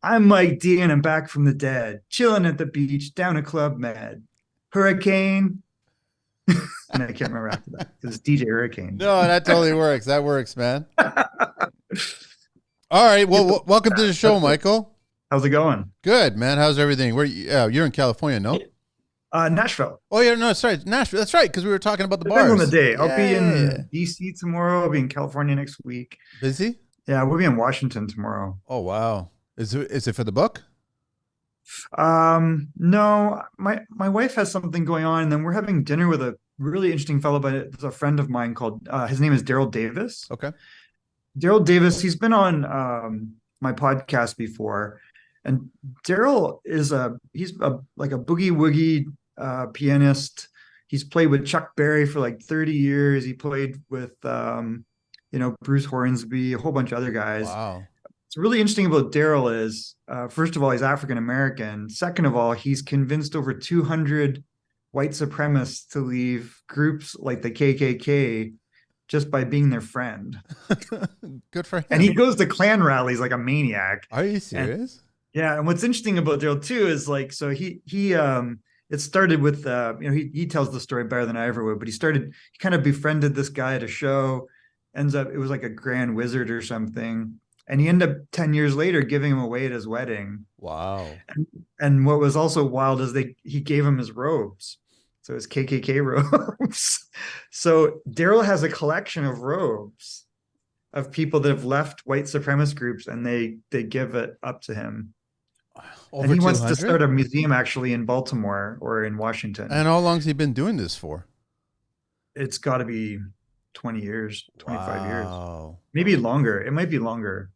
I'm Mike D and I'm back from the dead, chilling at the beach down at Club Med. Hurricane. And I can't remember after that because it's DJ Hurricane. No, that totally works. That works, man. But All right. yeah, Well, welcome to the show, that's it. Michael. How's it going? Good, man. How's everything? You're in California, no? Nashville. Oh, yeah, no, sorry, Nashville. That's right, because we were talking about the Depends on the bars. day. I'll be Yeah. in DC tomorrow. I'll be in California next week. Busy? Yeah, we'll be in Washington tomorrow. Oh, wow. Is it for the book? No, my wife has something going on, and then we're having dinner with a really interesting fellow, but it's a friend of mine called his name is Daryl Davis. Okay. Daryl Davis, he's been on my podcast before, and Daryl is like a boogie woogie pianist. He's played with Chuck Berry for like 30 years. He played with Bruce Hornsby, a whole bunch of other guys. Wow. What's really interesting about Daryl is, first of all, he's African American. Second of all, he's convinced over 200 white supremacists to leave groups like the KKK just by being their friend. Good for And he him. goes to Klan rallies like a maniac. Are you And serious? yeah, and what's interesting about Daryl too is like, so he it started with he tells the story better than I ever would, but he kind of befriended this guy at a show, ends up it was like a grand wizard or something. And he ended up 10 years later giving him away at his wedding. Wow. And what was also wild is he gave him his robes. So his KKK robes. So Daryl has a collection of robes of people that have left white supremacist groups, and they give it up to him. And Over he wants to 200? start a museum actually in Baltimore or in Washington. And how long's he been doing this for? It's got to be 20 years, 25 years, Wow. maybe longer. It might be longer.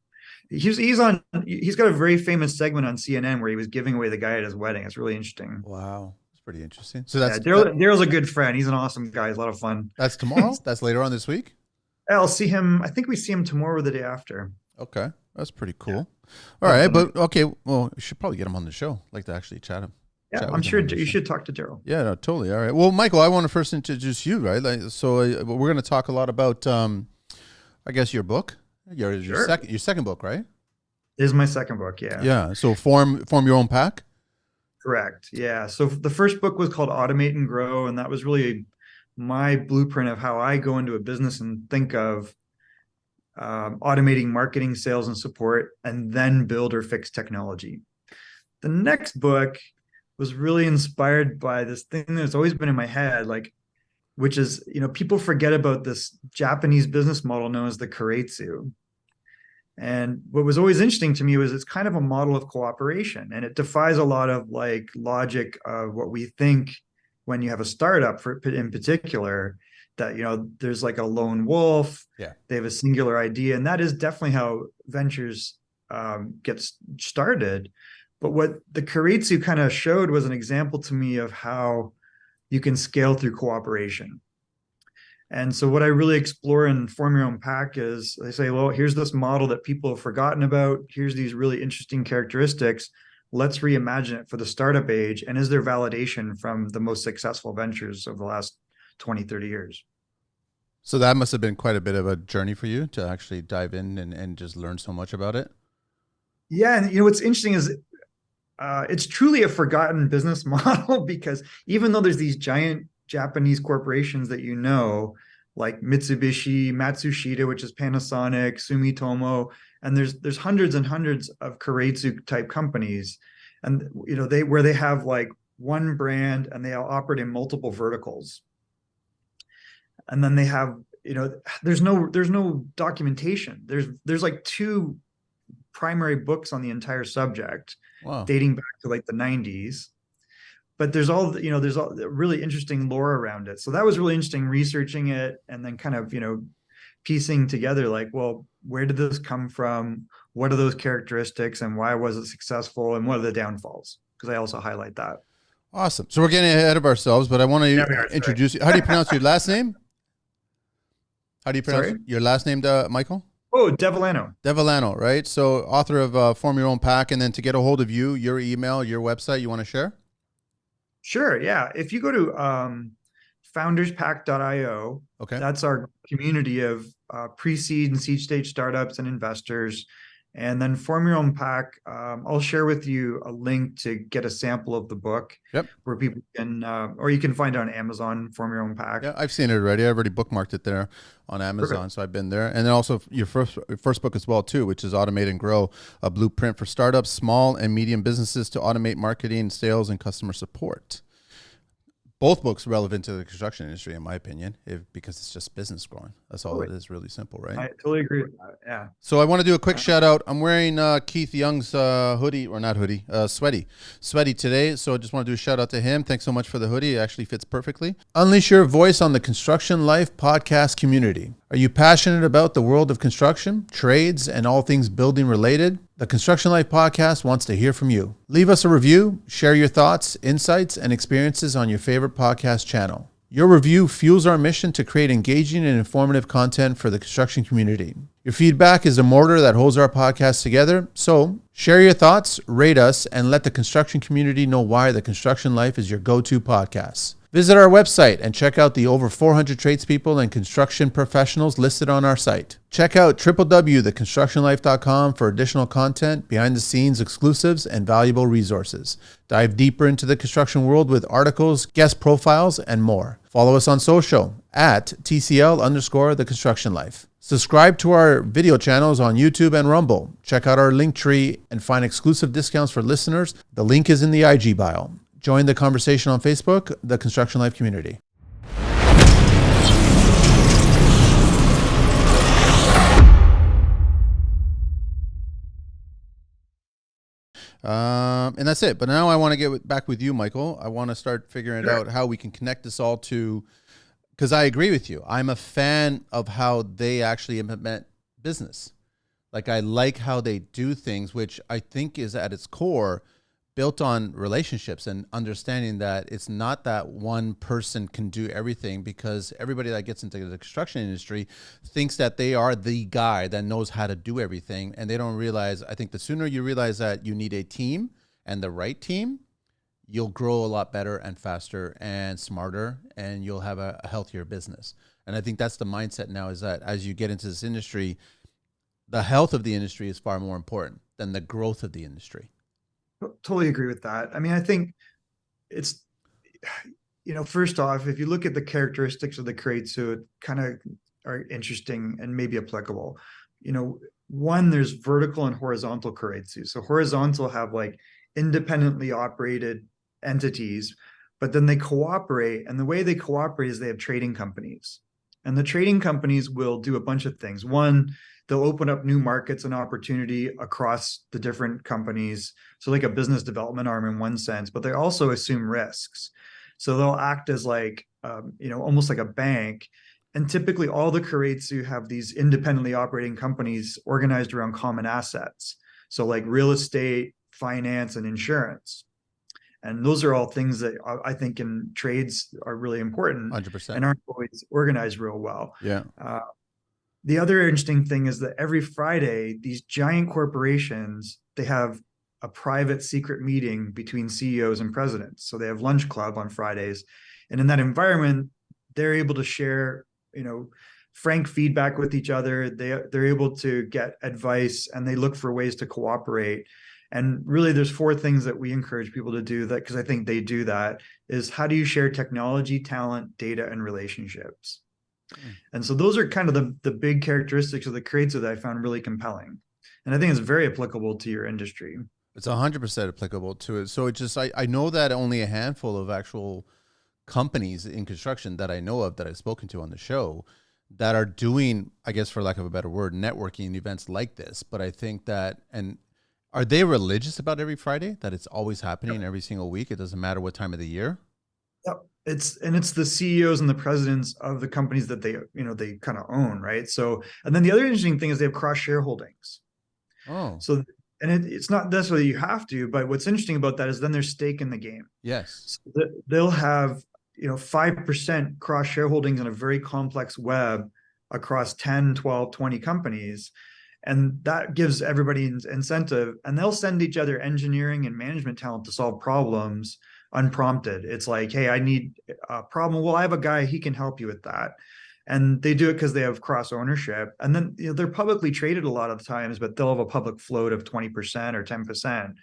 He's got a very famous segment on CNN where he was giving away the guy at his wedding. It's really interesting. Wow. That's pretty interesting. So Yeah, Daryl's a good friend. He's an awesome guy. He's a lot of fun. that's tomorrow? That's later on this week? I'll see him. I think we see him tomorrow or the day after. Okay. That's pretty Yeah. cool. All right. But okay. Well, you should probably get him on the show. I'd like to actually Yeah, chat I'm with him sure on the you show. should talk to Daryl. Yeah, no, totally. All right. Well, Michael, I want to first introduce you, right? We're going to talk a lot about, I guess, your book, Sure. your second book, right? This is my second book. Yeah. Yeah. So form your own pack. Correct. Yeah. So the first book was called Automate and Grow, and that was really my blueprint of how I go into a business and think of automating marketing, sales, and support, and then build or fix technology. The next book was really inspired by this thing that's always been in my head, like, which is, people forget about this Japanese business model known as the Keiretsu. And what was always interesting to me was it's kind of a model of cooperation, and it defies a lot of like logic of what we think when you have a startup in particular, that there's like a lone wolf. Yeah. They have a singular idea, and that is definitely how ventures get started. But what the Keiretsu kind of showed was an example to me of how you can scale through cooperation. And so what I really explore in Form Your Own Pack is they say, well, here's this model that people have forgotten about. Here's these really interesting characteristics. Let's reimagine it for the startup age. And is there validation from the most successful ventures of the last 20, 30 years? So that must have been quite a bit of a journey for you to actually dive in and just learn so much about it. Yeah. And what's interesting is it's truly a forgotten business model, because even though there's these giant Japanese corporations that like Mitsubishi, Matsushita, which is Panasonic, Sumitomo, and there's hundreds and hundreds of Keiretsu type companies, and they have like one brand and they all operate in multiple verticals, and then they have there's no documentation. There's like two primary books on the entire subject, Wow. dating back to like the 90s. But there's all really interesting lore around it. So that was really interesting researching it, and then kind of, piecing together like, well, where did this come from? What are those characteristics, and why was it successful? And what are the downfalls? Because I also highlight that. Awesome. So we're getting ahead of ourselves, but I want Yeah, to we are. Sorry. introduce you. How do you pronounce your last name? How do you pronounce Sorry? your last name, Michael? Oh, Devellano. Devellano, right? So author of Form Your Own Pack, and then to get a hold of you, your email, your website, you want to share? Sure. Yeah. If you go to founderspack.io, Okay. that's our community of pre-seed and seed stage startups and investors. And then Form Your Own Pack, I'll share with you a link to get a sample of the book Yep. where people can, or you can find it on Amazon, Form Your Own Pack. Yeah, I've seen it already. I already bookmarked it there on Amazon, Perfect. so I've been there. And then also your first book as well too, which is Automate and Grow: A Blueprint for Startups, Small and Medium Businesses to Automate Marketing, Sales, and Customer Support. Both books relevant to the construction industry, in my opinion, because it's just business growing. That's all it is. Really simple, right? I totally agree with that. Yeah. So I want to do a quick shout out. I'm wearing Keith Young's hoodie, or not hoodie, sweaty today. So I just want to do a shout out to him. Thanks so much for the hoodie. It actually fits perfectly. Unleash your voice on the Construction Life podcast community. Are you passionate about the world of construction, trades, and all things building related? The Construction Life podcast wants to hear from you. Leave us a review, share your thoughts, insights, and experiences on your favorite podcast channel. Your review fuels our mission to create engaging and informative content for the construction community. Your feedback is a mortar that holds our podcast together. So share your thoughts, rate us, and let the construction community know why the Construction Life is your go-to podcast. Visit our website and check out the over 400 tradespeople and construction professionals listed on our site. Check out www.theconstructionlife.com for additional content, behind-the-scenes exclusives, and valuable resources. Dive deeper into the construction world with articles, guest profiles, and more. Follow us on social at TCL_The Construction Life. Subscribe to our video channels on YouTube and Rumble. Check out our link tree and find exclusive discounts for listeners. The link is in the IG bio. Join the conversation on Facebook, the Construction Life community. And that's it. But now I want to get back with you, Michael. I want to start figuring out how we can connect this all to, because I agree with you. I'm a fan of how they actually implement business. Like, I like how they do things, which I think is at its core built on relationships and understanding that it's not that one person can do everything, because everybody that gets into the construction industry thinks that they are the guy that knows how to do everything. And they don't realize, I think the sooner you realize that you need a team and the right team, you'll grow a lot better and faster and smarter, and you'll have a healthier business. And I think that's the mindset now, is that as you get into this industry, the health of the industry is far more important than the growth of the industry. Totally agree with that. I mean, I think it's, first off, if you look at the characteristics of the keiretsu, it kind of are interesting and maybe applicable. One, there's vertical and horizontal keiretsu. So horizontal have like independently operated entities, but then they cooperate. And the way they cooperate is they have trading companies. And the trading companies will do a bunch of things. One, they'll open up new markets and opportunity across the different companies. So like a business development arm in one sense, but they also assume risks. So they'll act as like, almost like a bank. And typically all the keiretsu have these independently operating companies organized around common assets. So like real estate, finance, and insurance. And those are all things that I think in trades are really important 100%. and aren't always organized real well. Yeah. The other interesting thing is that every Friday, these giant corporations, they have a private secret meeting between CEOs and presidents. So they have lunch club on Fridays. And in that environment, they're able to share, frank feedback with each other. They're able to get advice, and they look for ways to cooperate. And really, there's 4 things that we encourage people to do, that, because I think they do that, is how do you share technology, talent, data, and relationships? And so those are kind of the big characteristics of the keiretsu that I found really compelling. And I think it's very applicable to your industry. It's 100% applicable to it. So it just, I know that only a handful of actual companies in construction that I know of, that I've spoken to on the show, that are doing, I guess for lack of a better word, networking events like this. But I think that, and are they religious about every Friday, that it's always happening every single week? It doesn't matter what time of the year? Yep. It's the CEOs and the presidents of the companies that they kind of own, right? So, and then the other interesting thing is they have cross shareholdings. Oh, So, and it's not necessarily you have to, but what's interesting about that is then there's stake in the game. yes. So they'll have 5% cross shareholdings in a very complex web across 10, 12, 20 companies. And that gives everybody incentive, and they'll send each other engineering and management talent to solve problems unprompted. It's like, hey, I need a problem. Well, I have a guy, he can help you with that. And they do it because they have cross ownership. And then they're publicly traded a lot of the times, but they'll have a public float of 20% or 10%.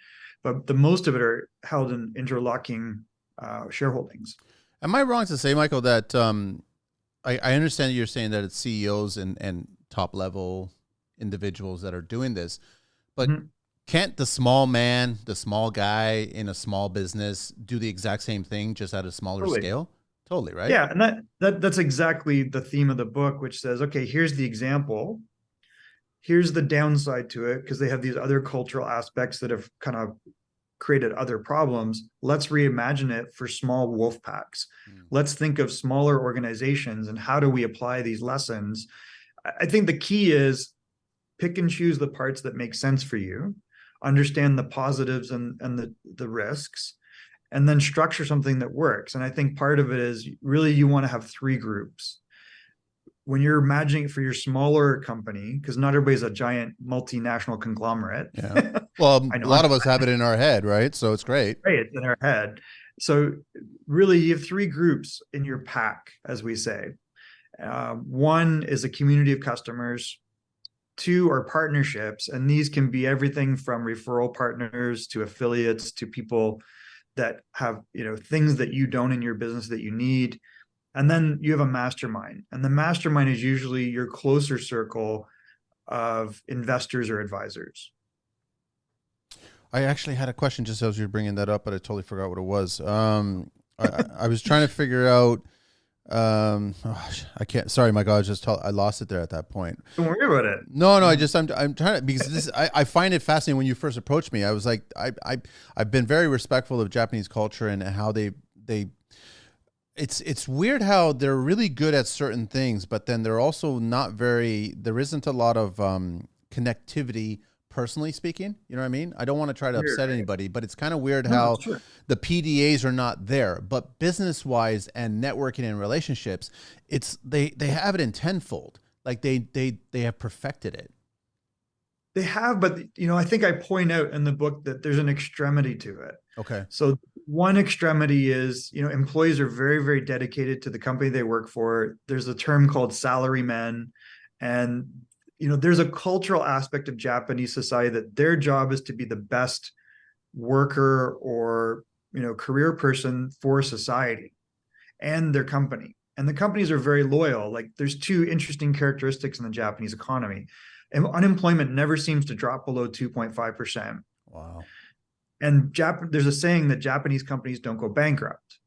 But the most of it are held in interlocking shareholdings. Am I wrong to say, Michael, that I understand that you're saying that it's CEOs and top level individuals that are doing this, but can't the small man, the small guy in a small business do the exact same thing just at a smaller scale? Totally, right? Yeah, and that's exactly the theme of the book, which says, okay, here's the example. Here's the downside to it, because they have these other cultural aspects that have kind of created other problems. Let's reimagine it for small wolf packs. Let's think of smaller organizations and how do we apply these lessons. I think the key is pick and choose the parts that make sense for you, understand the positives and the risks, and then structure something that works. And I think part of it is really you want to have three groups. When you're imagining it for your smaller company, because not everybody's a giant multinational conglomerate. Yeah. Well, a lot of us have it in our head, right? So it's great. Right, it's in our head. So really, you have three groups in your pack, as we say. One is a community of customers. Two are partnerships, and these can be everything from referral partners to affiliates to people that have things that you don't in your business that you need. And then you have a mastermind, and the mastermind is usually your closer circle of investors or advisors. I actually had a question just as you were bringing that up, but I totally forgot what it was. I was trying to figure out. I can't. Sorry, my God. I lost it there at that point. Don't worry about it. No. I'm trying to, because this. I find it fascinating. When you first approached me, I was like, I've been very respectful of Japanese culture and how they. It's weird how they're really good at certain things, but then they're also not very. There isn't a lot of connectivity. Personally speaking, you know what I mean? I don't want to try to upset anybody, but it's kind of weird how the PDAs are not there, but business wise and networking and relationships, they have it in tenfold. Like they have perfected it. They have, but I think I point out in the book that there's an extremity to it. Okay. So one extremity is, employees are very, very dedicated to the company they work for. There's a term called salarymen, and there's a cultural aspect of Japanese society that their job is to be the best worker or, career person for society and their company. And the companies are very loyal. Like there's two interesting characteristics in the Japanese economy. And unemployment never seems to drop below 2.5%. Wow. And there's a saying that Japanese companies don't go bankrupt.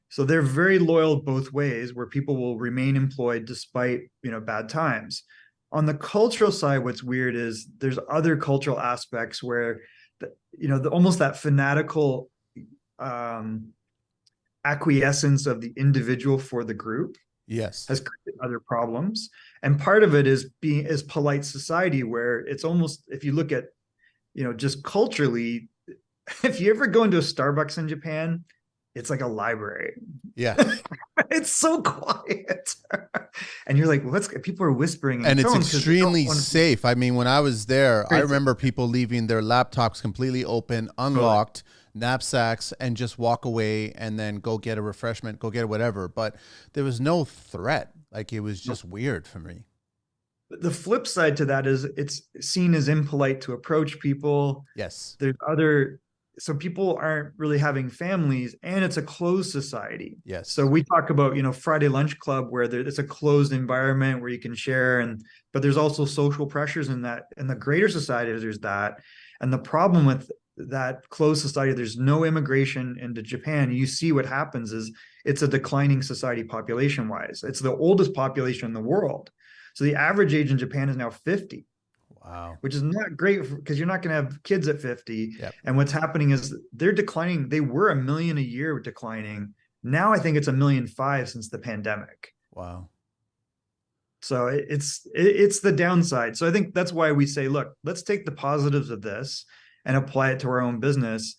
So they're very loyal both ways, where people will remain employed despite, bad times. On the cultural side, what's weird is there's other cultural aspects where, almost that fanatical acquiescence of the individual for the group has created other problems. And part of it is polite society, where it's almost, if you look at, just culturally, if you ever go into a Starbucks in Japan, it's like a library. Yeah. It's so quiet. And you're like, people are whispering. And it's extremely safe. I mean, when I was there, I remember people leaving their laptops completely open, unlocked, knapsacks, and just walk away and then go get a refreshment, go get whatever. But there was no threat. Like it was just weird for me. The flip side to that is it's seen as impolite to approach people. Yes. So people aren't really having families, and it's a closed society. Yes. So we talk about, Friday lunch club, where it's a closed environment where you can share, but there's also social pressures in that. In the greater society, there's that. And the problem with that closed society, there's no immigration into Japan. You see what happens is it's a declining society population wise. It's the oldest population in the world. So the average age in Japan is now 50. Wow. Which is not great, because you're not going to have kids at 50. Yep. And what's happening is they're declining. They were 1 million a year declining. Now I think it's 1.5 million since the pandemic. Wow. So it's the downside. So I think that's why we say, look, let's take the positives of this and apply it to our own business.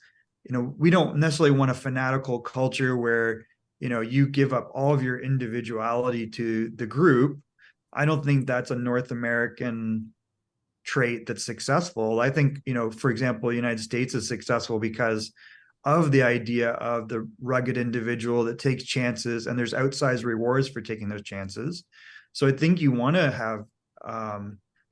We don't necessarily want a fanatical culture where, you give up all of your individuality to the group. I don't think that's a North American trait that's successful. I think, for example, the United States is successful because of the idea of the rugged individual that takes chances, and there's outsized rewards for taking those chances. So I think you want to have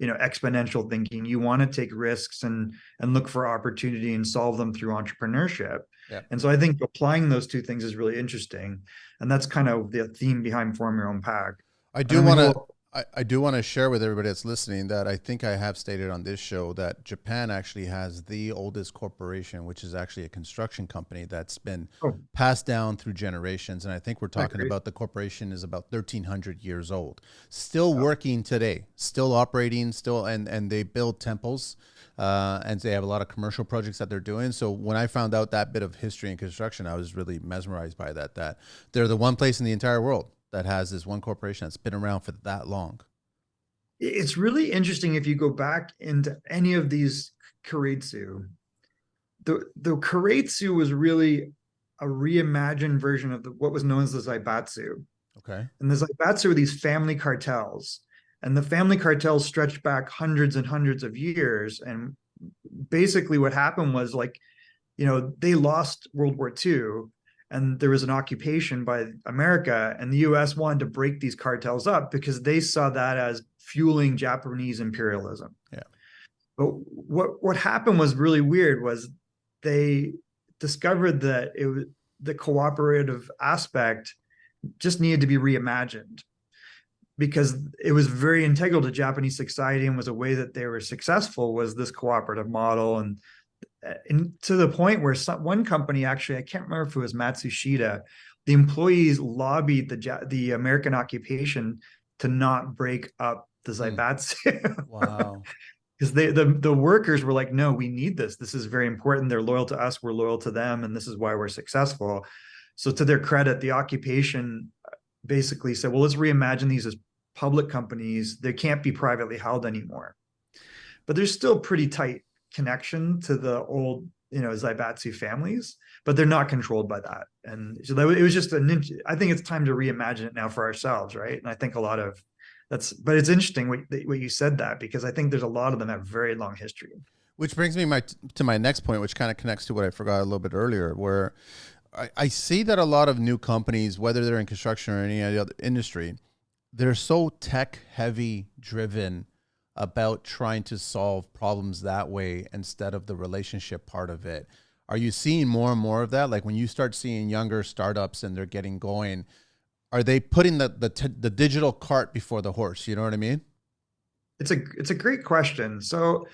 exponential thinking. You want to take risks and look for opportunity and solve them through entrepreneurship. Yeah. And so I think applying those two things is really interesting, and that's kind of the theme behind Form Your Own Pack. I And do then the want to whole I do want to share with everybody that's listening that I think I have stated on this show that Japan actually has the oldest corporation, which is actually a construction company that's been oh, passed down through generations. And I think we're talking great. about the corporation is about 1,300 years old, still working today, still operating, still, and they build temples. And they have a lot of commercial projects that they're doing. So when I found out that bit of history and construction, I was really mesmerized by that they're the one place in the entire world that has this one corporation that's been around for that long. It's really interesting if you go back into any of these keiretsu. The keiretsu was really a reimagined version of what was known as the zaibatsu. Okay. And the zaibatsu were these family cartels. And the family cartels stretched back hundreds and hundreds of years. And basically what happened was, like, they lost World War II, and there was an occupation by America, and the US wanted to break these cartels up because they saw that as fueling Japanese imperialism. Yeah. But what happened was really weird. Was they discovered that the cooperative aspect just needed to be reimagined, because it was very integral to Japanese society and was a way that they were successful, was this cooperative model. And to the point where one company, actually, I can't remember if it was Matsushita, the employees lobbied the American occupation to not break up the zaibatsu. Wow. Because the workers were like, no, we need this. This is very important. They're loyal to us. We're loyal to them. And this is why we're successful. So to their credit, the occupation basically said, well, let's reimagine these as public companies. They can't be privately held anymore. But there's still pretty tight connection to the old, zaibatsu families, but they're not controlled by that. And so it was just I think it's time to reimagine it now for ourselves, right? And I think a lot of but it's interesting what you said, that, because I think there's a lot of them have very long history. Which brings me to my next point, which kind of connects to what I forgot a little bit earlier, where I see that a lot of new companies, whether they're in construction or any other industry, they're so tech heavy driven about trying to solve problems that way instead of the relationship part of it. Are you seeing more and more of that? Like when you start seeing younger startups and they're getting going, are they putting the digital cart before the horse? You know what I mean? It's a great question. So,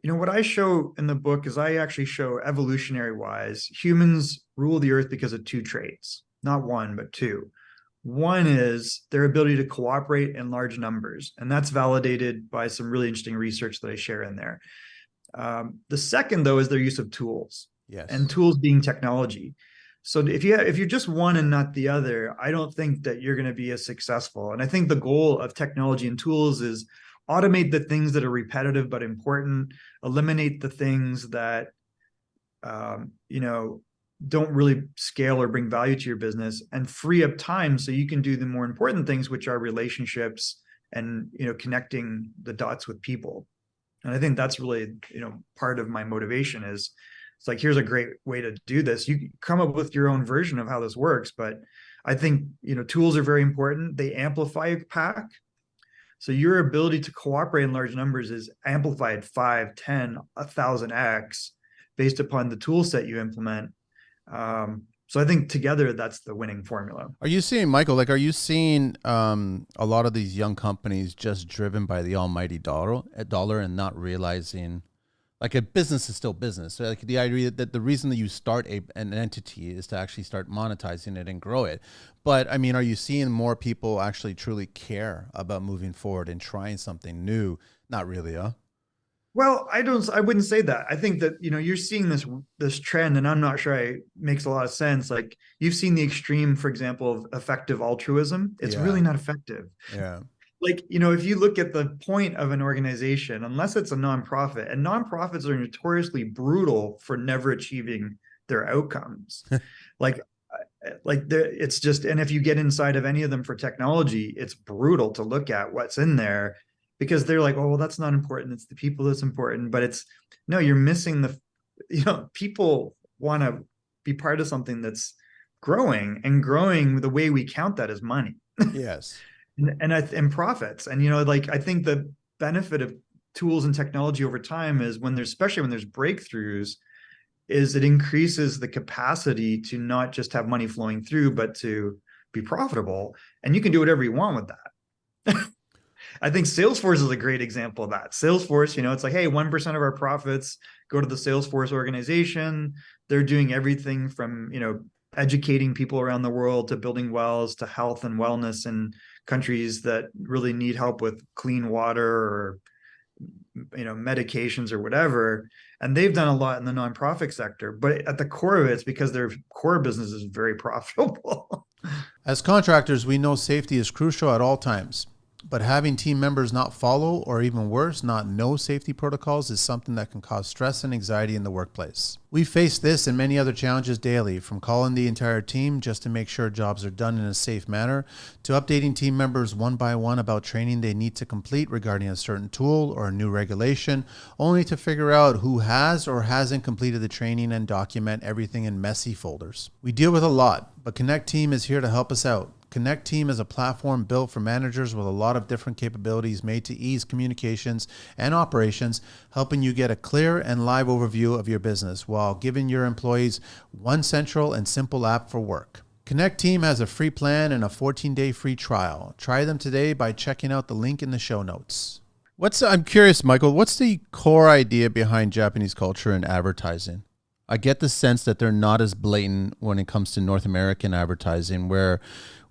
what I show in the book is, I actually show, evolutionary wise, humans rule the earth because of two traits, not one, but two. One is their ability to cooperate in large numbers, and that's validated by some really interesting research that I share in there. The second, though, is their use of tools. Yes. And tools being technology. So if you're just one and not the other, I don't think that you're going to be as successful. And I think the goal of technology and tools is automate the things that are repetitive but important, eliminate the things that don't really scale or bring value to your business, and free up time so you can do the more important things, which are relationships and connecting the dots with people. And I think that's really part of my motivation is, it's like, here's a great way to do this. You come up with your own version of how this works, but I think tools are very important. They amplify a pack. So your ability to cooperate in large numbers is amplified 5, 10, 1,000x based upon the tool set you implement. So I think together that's the winning formula. Are you seeing, Michael, are you seeing a lot of these young companies just driven by the almighty dollar and not realizing, like, a business is still business? So, like, the idea that the reason that you start an entity is to actually start monetizing it and grow it. But I mean, are you seeing more people actually truly care about moving forward and trying something new? Not really, huh? Well, I wouldn't say that. I think that, you're seeing this trend, and I'm not sure it makes a lot of sense. Like, you've seen the extreme, for example, of effective altruism. It's really not effective. Yeah. Like, if you look at the point of an organization, unless it's a nonprofit, and nonprofits are notoriously brutal for never achieving their outcomes. It's just, and if you get inside of any of them for technology, it's brutal to look at what's in there, because they're like, oh, well, that's not important. It's the people that's important. But no, you're missing people want to be part of something that's growing, and growing, the way we count that is money. Yes. And profits. And, like, I think the benefit of tools and technology over time is especially when there's breakthroughs, is it increases the capacity to not just have money flowing through, but to be profitable. And you can do whatever you want with that. I think Salesforce is a great example of that. Salesforce, it's like, hey, 1% of our profits go to the Salesforce organization. They're doing everything from, educating people around the world to building wells to health and wellness in countries that really need help with clean water or, medications or whatever. And they've done a lot in the nonprofit sector, but at the core of it, it's because their core business is very profitable. As contractors, we know safety is crucial at all times. But having team members not follow, or even worse, not know safety protocols is something that can cause stress and anxiety in the workplace. We face this and many other challenges daily, from calling the entire team just to make sure jobs are done in a safe manner, to updating team members one by one about training they need to complete regarding a certain tool or a new regulation, only to figure out who has or hasn't completed the training and document everything in messy folders. We deal with a lot, but Connecteam is here to help us out. Connecteam is a platform built for managers with a lot of different capabilities made to ease communications and operations, helping you get a clear and live overview of your business while giving your employees one central and simple app for work. Connecteam has a free plan and a 14-day free trial. Try them today by checking out the link in the show notes. I'm curious, Michael, what's the core idea behind Japanese culture and advertising? I get the sense that they're not as blatant when it comes to North American advertising, where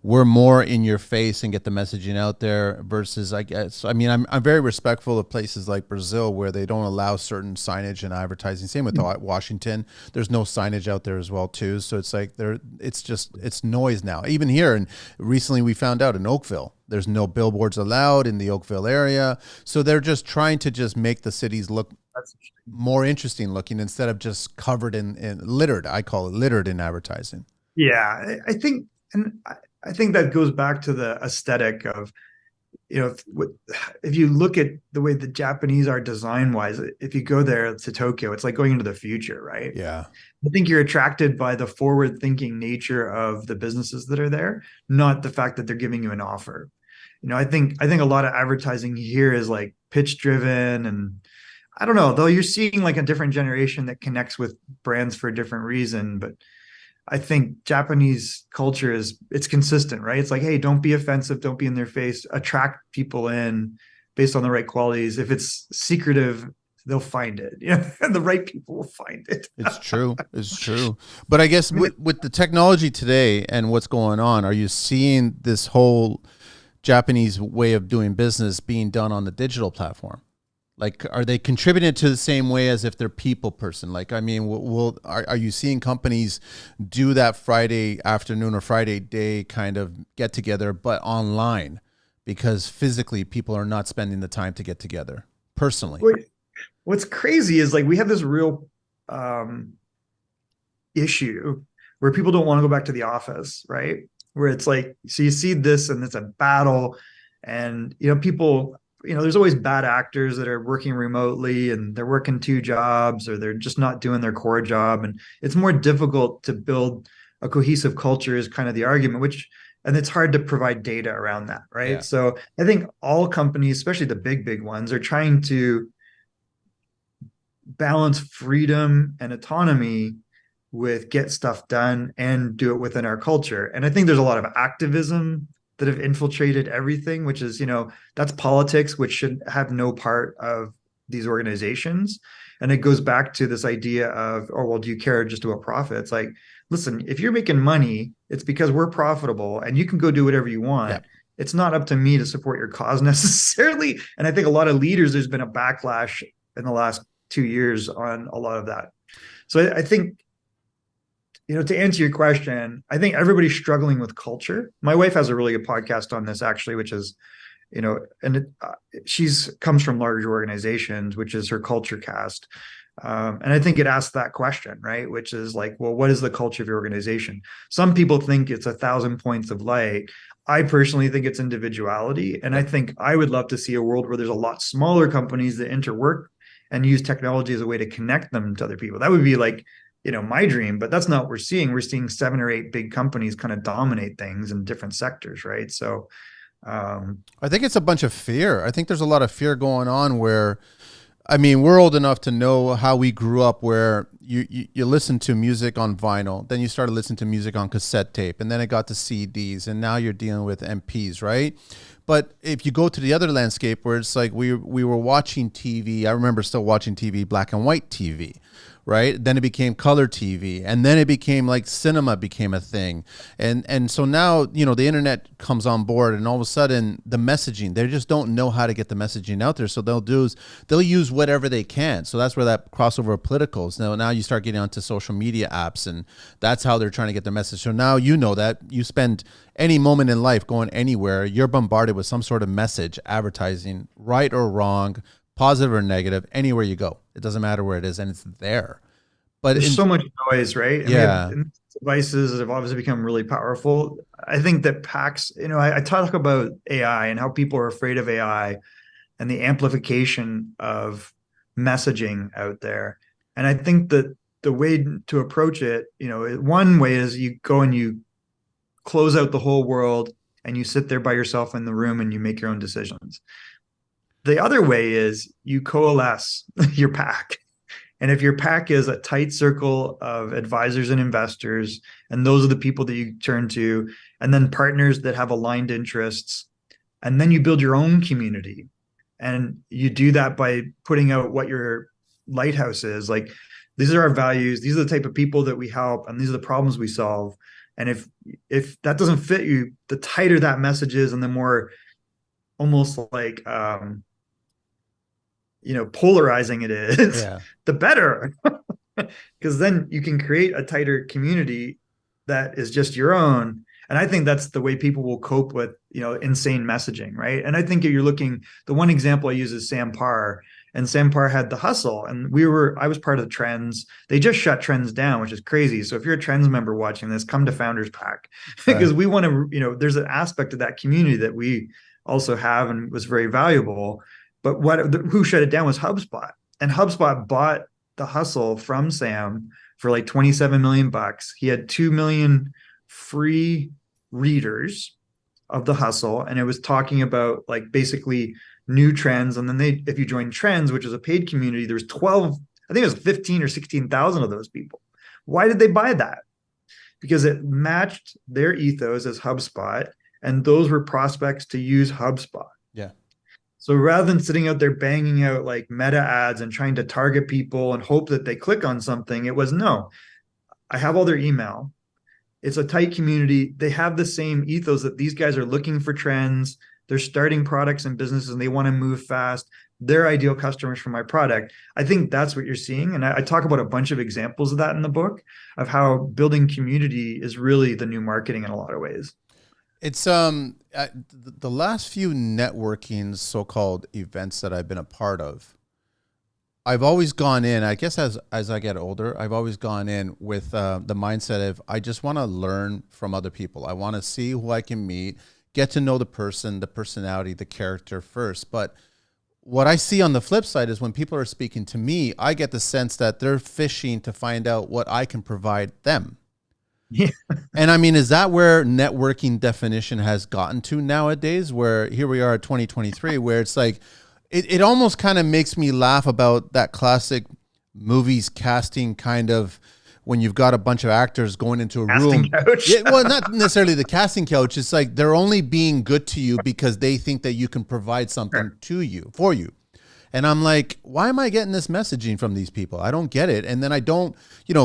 we're more in your face and get the messaging out there versus, I guess, I'm very respectful of places like Brazil where they don't allow certain signage and advertising. Same with Washington. There's no signage out there as well too. So it's like it's noise now. Even here, and recently we found out in Oakville, there's no billboards allowed in the Oakville area. So they're just trying to just make the cities look more interesting looking instead of just covered in littered. I call it littered in advertising. Yeah, I think that goes back to the aesthetic of, if you look at the way the Japanese are design wise, if you go there to Tokyo, it's like going into the future, right? Yeah. I think you're attracted by the forward thinking nature of the businesses that are there, not the fact that they're giving you an offer. I think a lot of advertising here is like pitch driven, and I don't know, though you're seeing like a different generation that connects with brands for a different reason. But I think Japanese culture it's consistent, right? It's like, hey, don't be offensive, don't be in their face, attract people in based on the right qualities. If it's secretive, they'll find it. And the right people will find it. It's true. It's true. But I guess with the technology today and what's going on, are you seeing this whole Japanese way of doing business being done on the digital platform? Like, are they contributing to the same way as if they're people person? Like, are you seeing companies do that Friday afternoon or Friday day kind of get together, but online, because physically people are not spending the time to get together personally? What's crazy is like we have this real issue where people don't want to go back to the office, right? Where it's like, so you see this and it's a battle, and people, there's always bad actors that are working remotely and they're working two jobs, or they're just not doing their core job. And it's more difficult to build a cohesive culture is kind of the argument, and it's hard to provide data around that. Right. Yeah. So I think all companies, especially the big ones, are trying to balance freedom and autonomy with get stuff done and do it within our culture. And I think there's a lot of activism that have infiltrated everything, which is, that's politics, which should have no part of these organizations. And it goes back to this idea of, oh, well, do you care just about profit? It's like, listen, if you're making money, it's because we're profitable and you can go do whatever you want. Yep. It's not up to me to support your cause necessarily. And I think a lot of leaders, there's been a backlash in the last 2 years on a lot of that. So I think, to answer your question, I think everybody's struggling with culture. My wife has a really good podcast on this, actually, which is, she's comes from large organizations, which is her culture cast. And I think it asks that question, right? Which is like, well, what is the culture of your organization? Some people think it's 1,000 points of light. I personally think it's individuality. And I think I would love to see a world where there's a lot smaller companies that interwork and use technology as a way to connect them to other people. That would be like my dream, but that's not what we're seeing. We're seeing 7 or 8 big companies kind of dominate things in different sectors, right? So I think it's a bunch of fear. I think there's a lot of fear going on where, I mean, we're old enough to know how we grew up where you listen to music on vinyl, then you started listening to music on cassette tape, and then it got to CDs, and now you're dealing with MPs, right? But if you go to the other landscape where it's like we were watching TV, I remember still watching TV, black and white TV, right? Then it became color TV, and then it became like cinema became a thing. And so now, the internet comes on board, and all of a sudden the messaging, they just don't know how to get the messaging out there. So they'll use whatever they can. So that's where that crossover of politicals. Now you start getting onto social media apps, and that's how they're trying to get their message. So now that you spend any moment in life going anywhere, you're bombarded with some sort of message, advertising, right or wrong, positive or negative, anywhere you go. It doesn't matter where it is, and it's there. But there's so much noise, right? yeah, Devices that have obviously become really powerful. I think that PACs, I talk about AI and how people are afraid of AI and the amplification of messaging out there. And I think that the way to approach it, one way is you go and you close out the whole world and you sit there by yourself in the room and you make your own decisions. The other way is you coalesce your pack. And if your pack is a tight circle of advisors and investors, and those are the people that you turn to, and then partners that have aligned interests, and then you build your own community. And you do that by putting out what your lighthouse is. Like, these are our values, these are the type of people that we help, and these are the problems we solve. And if that doesn't fit you, the tighter that message is, and the more almost like polarizing it is, yeah. the better. Because then you can create a tighter community that is just your own. And I think that's the way people will cope with, insane messaging, right? And I think if you're looking, the one example I use is Sam Parr, and Sam Parr had The Hustle, and I was part of the Trends. They just shut Trends down, which is crazy. So if you're a Trends member watching this, come to Founders Pack, because we want to, there's an aspect of that community that we also have and was very valuable. But who shut it down was HubSpot, and HubSpot bought The Hustle from Sam for like 27 million bucks. He had 2 million free readers of The Hustle, and it was talking about like basically new trends. And then if you join Trends, which is a paid community, there's 12, I think it was 15 or 16,000 of those people. Why did they buy that? Because it matched their ethos as HubSpot, and those were prospects to use HubSpot. Yeah. So rather than sitting out there banging out like meta ads and trying to target people and hope that they click on something, it was, no, I have all their email. It's a tight community. They have the same ethos that these guys are looking for trends. They're starting products and businesses, and they want to move fast. They're ideal customers for my product. I think that's what you're seeing. And I talk about a bunch of examples of that in the book, of how building community is really the new marketing in a lot of ways. It's the last few networking so-called events that I've been a part of, I've always gone in, I guess as I get older, I've always gone in with the mindset of, I just want to learn from other people. I want to see who I can meet, get to know the person, the personality, the character first. But what I see on the flip side is when people are speaking to me, I get the sense that they're fishing to find out what I can provide them. Yeah. And I mean, is that where networking definition has gotten to nowadays, where here we are at 2023, where it's like, it almost kind of makes me laugh about that classic movies casting kind of, when you've got a bunch of actors going into a Casting room. couch. Yeah, well, not necessarily the casting couch. It's like they're only being good to you because they think that you can provide something for you. And I'm like, why am I getting this messaging from these people? I don't get it. And then I don't,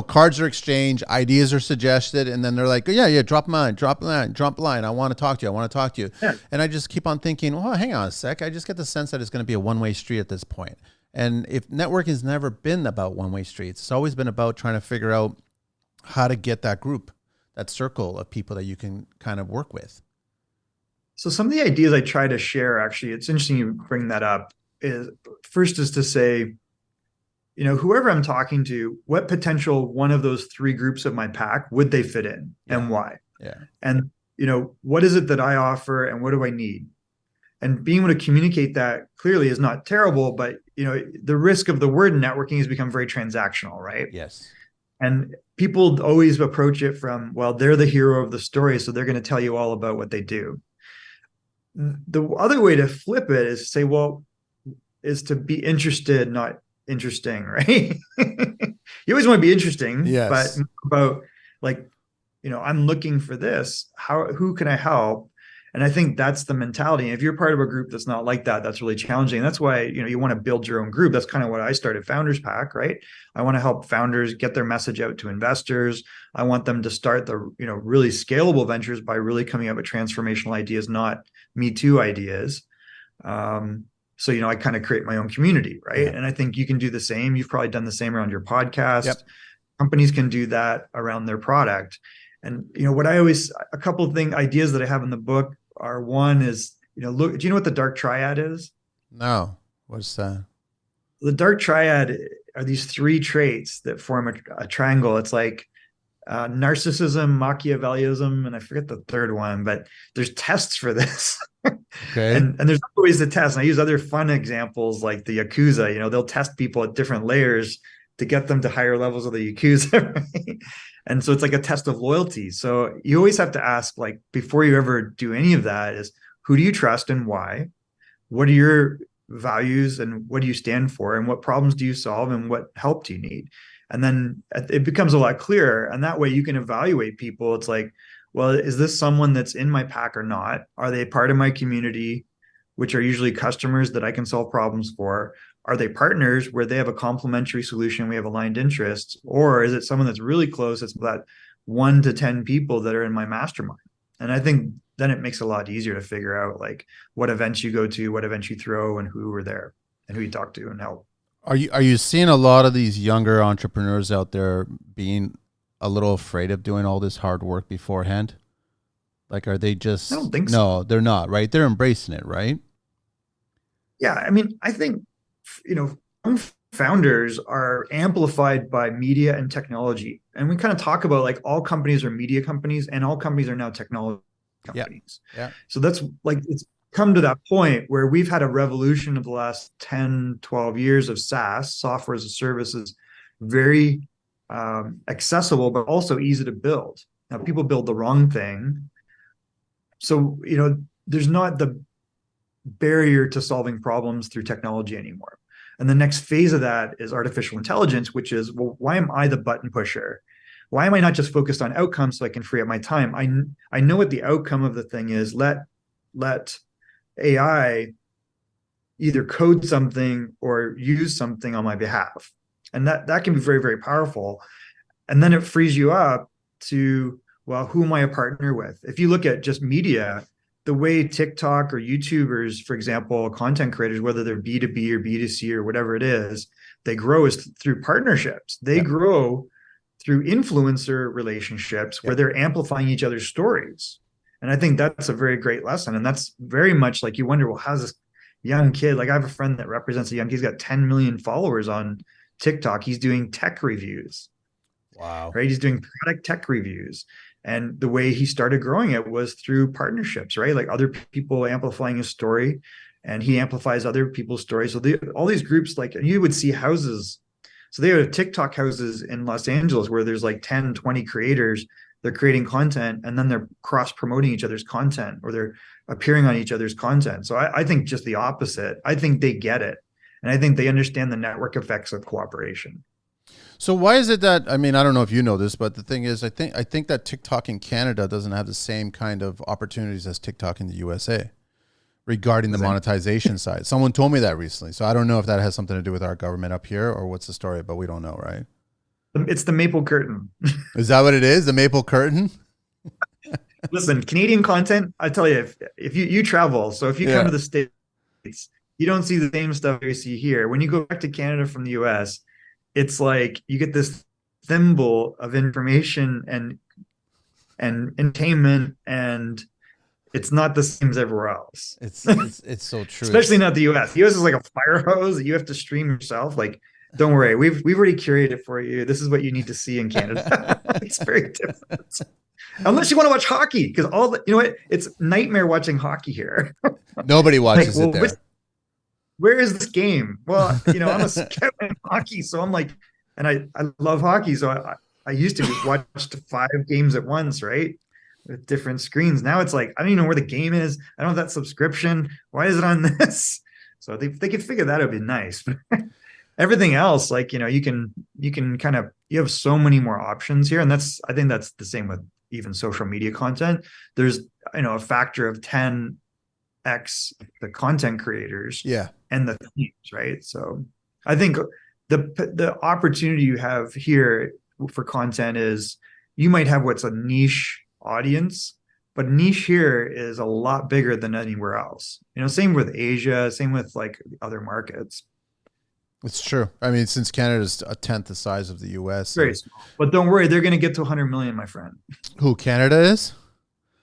cards are exchanged, ideas are suggested, and then they're like, yeah, drop a line. I want to talk to you. Yeah. And I just keep on thinking, well, hang on a sec. I just get the sense that it's going to be a one-way street at this point. And if networking has never been about one-way streets, it's always been about trying to figure out how to get that group, that circle of people that you can kind of work with. So some of the ideas I try to share, actually, it's interesting you bring that up, is to say, whoever I'm talking to, what potential one of those three groups of my pack would they fit in, and why? Yeah. And, what is it that I offer and what do I need? And being able to communicate that clearly is not terrible, but, the risk of the word networking has become very transactional, right? Yes. And people always approach it from, well, they're the hero of the story, so they're going to tell you all about what they do. The other way to flip it is to say, well, is to be interested, not interesting, right? You always want to be interesting, but Yes. about like, I'm looking for this. Who can I help? And I think that's the mentality. If you're part of a group that's not like that, that's really challenging. That's why, you want to build your own group. That's kind of what I started Founders Pack, right? I want to help founders get their message out to investors. I want them to start the, really scalable ventures by really coming up with transformational ideas, not me too ideas. So, I kind of create my own community, right? Yeah. And I think you can do the same. You've probably done the same around your podcast. Yep. Companies can do that around their product. And, a couple of ideas that I have in the book are, one is, look, do you know what the dark triad is? No. What's that? The dark triad are these three traits that form a triangle. It's like narcissism, Machiavellism, and I forget the third one, but there's tests for this. Okay. And there's other ways to test. And I use other fun examples like the Yakuza. They'll test people at different layers to get them to higher levels of the Yakuza. Right? And so it's like a test of loyalty. So you always have to ask, like, before you ever do any of that, is who do you trust and why? What are your values and what do you stand for? And what problems do you solve and what help do you need? And then it becomes a lot clearer. And that way you can evaluate people. It's like, well, is this someone that's in my pack or not? Are they part of my community, which are usually customers that I can solve problems for? Are they partners where they have a complementary solution? We have aligned interests, or is it someone that's really close? It's that 1 to 10 people that are in my mastermind. And I think then it makes it a lot easier to figure out like what events you go to, what events you throw, and who are there, and who you talk to and help. Are you seeing a lot of these younger entrepreneurs out there being a little afraid of doing all this hard work beforehand? Like, are they I just don't think so. no? They're not, right? They're embracing it, right? Yeah, I mean, I think young founders are amplified by media and technology, and we kind of talk about like all companies are media companies, and all companies are now technology Yeah. companies. Yeah. So that's like it's come to that point where we've had a revolution of the last 10, 12 years of SaaS, software as a service, is very accessible, but also easy to build. Now, people build the wrong thing. So, there's not the barrier to solving problems through technology anymore. And the next phase of that is artificial intelligence, which is, well, why am I the button pusher? Why am I not just focused on outcomes so I can free up my time? I know what the outcome of the thing is. Let AI either code something or use something on my behalf. And that can be very, very powerful. And then it frees you up to, well, who am I a partner with? If you look at just media, the way TikTok or YouTubers, for example, content creators, whether they're B2B or B2C or whatever it is, they grow is through partnerships. They Yep. grow through influencer relationships where Yep. they're amplifying each other's stories. And I think that's a very great lesson. And that's very much like you wonder, well, how's this young kid? Like I have a friend that represents a young kid. He's got 10 million followers on TikTok. He's doing tech reviews, Wow. right? He's doing product tech reviews. And the way he started growing it was through partnerships, right? Like other people amplifying his story, and he amplifies other people's stories. So all these groups, like, and you would see houses. So they have TikTok houses in Los Angeles where there's like 10, 20 creators. They're creating content and then they're cross promoting each other's content, or they're appearing on each other's content. So I think just the opposite. I think they get it. And I think they understand the network effects of cooperation. So why is it that, I mean, I don't know if you know this, but the thing is, I think that TikTok in Canada doesn't have the same kind of opportunities as TikTok in the USA regarding the monetization side. Someone told me that recently. So I don't know if that has something to do with our government up here or what's the story, but we don't know, right? It's the maple curtain. Is that what it is? The maple curtain? Listen, Canadian content, I tell you, if you travel, so if you come Yeah. to the States, you don't see the same stuff you see here. When you go back to Canada from the US, it's like you get this thimble of information and entertainment, and it's not the same as everywhere else. It's so true. Especially not the US. The US is like a fire hose that you have to stream yourself. Like, don't worry, we've already curated it for you. This is what you need to see in Canada. It's very different. Unless you want to watch hockey, because it's nightmare watching hockey here. Nobody Like, watches well, it there. where is this game? Well, I'm a scout in hockey, so I'm like, and I love hockey, so I used to watch 5 games at once, right? With different screens. Now it's like, I don't even know where the game is. I don't have that subscription. Why is it on this? So if they could figure that out, it'd be nice. But everything else, like, you can kind of, you have so many more options here. And I think that's the same with even social media content. There's, a factor of 10x the content creators Yeah. and the themes, right? So I think the opportunity you have here for content is you might have what's a niche audience, but niche here is a lot bigger than anywhere else. Same with Asia, same with like other markets. It's true. I mean, since Canada's a tenth the size of the US Very and small. But don't worry, they're going to get to 100 million, my friend. who Canada is?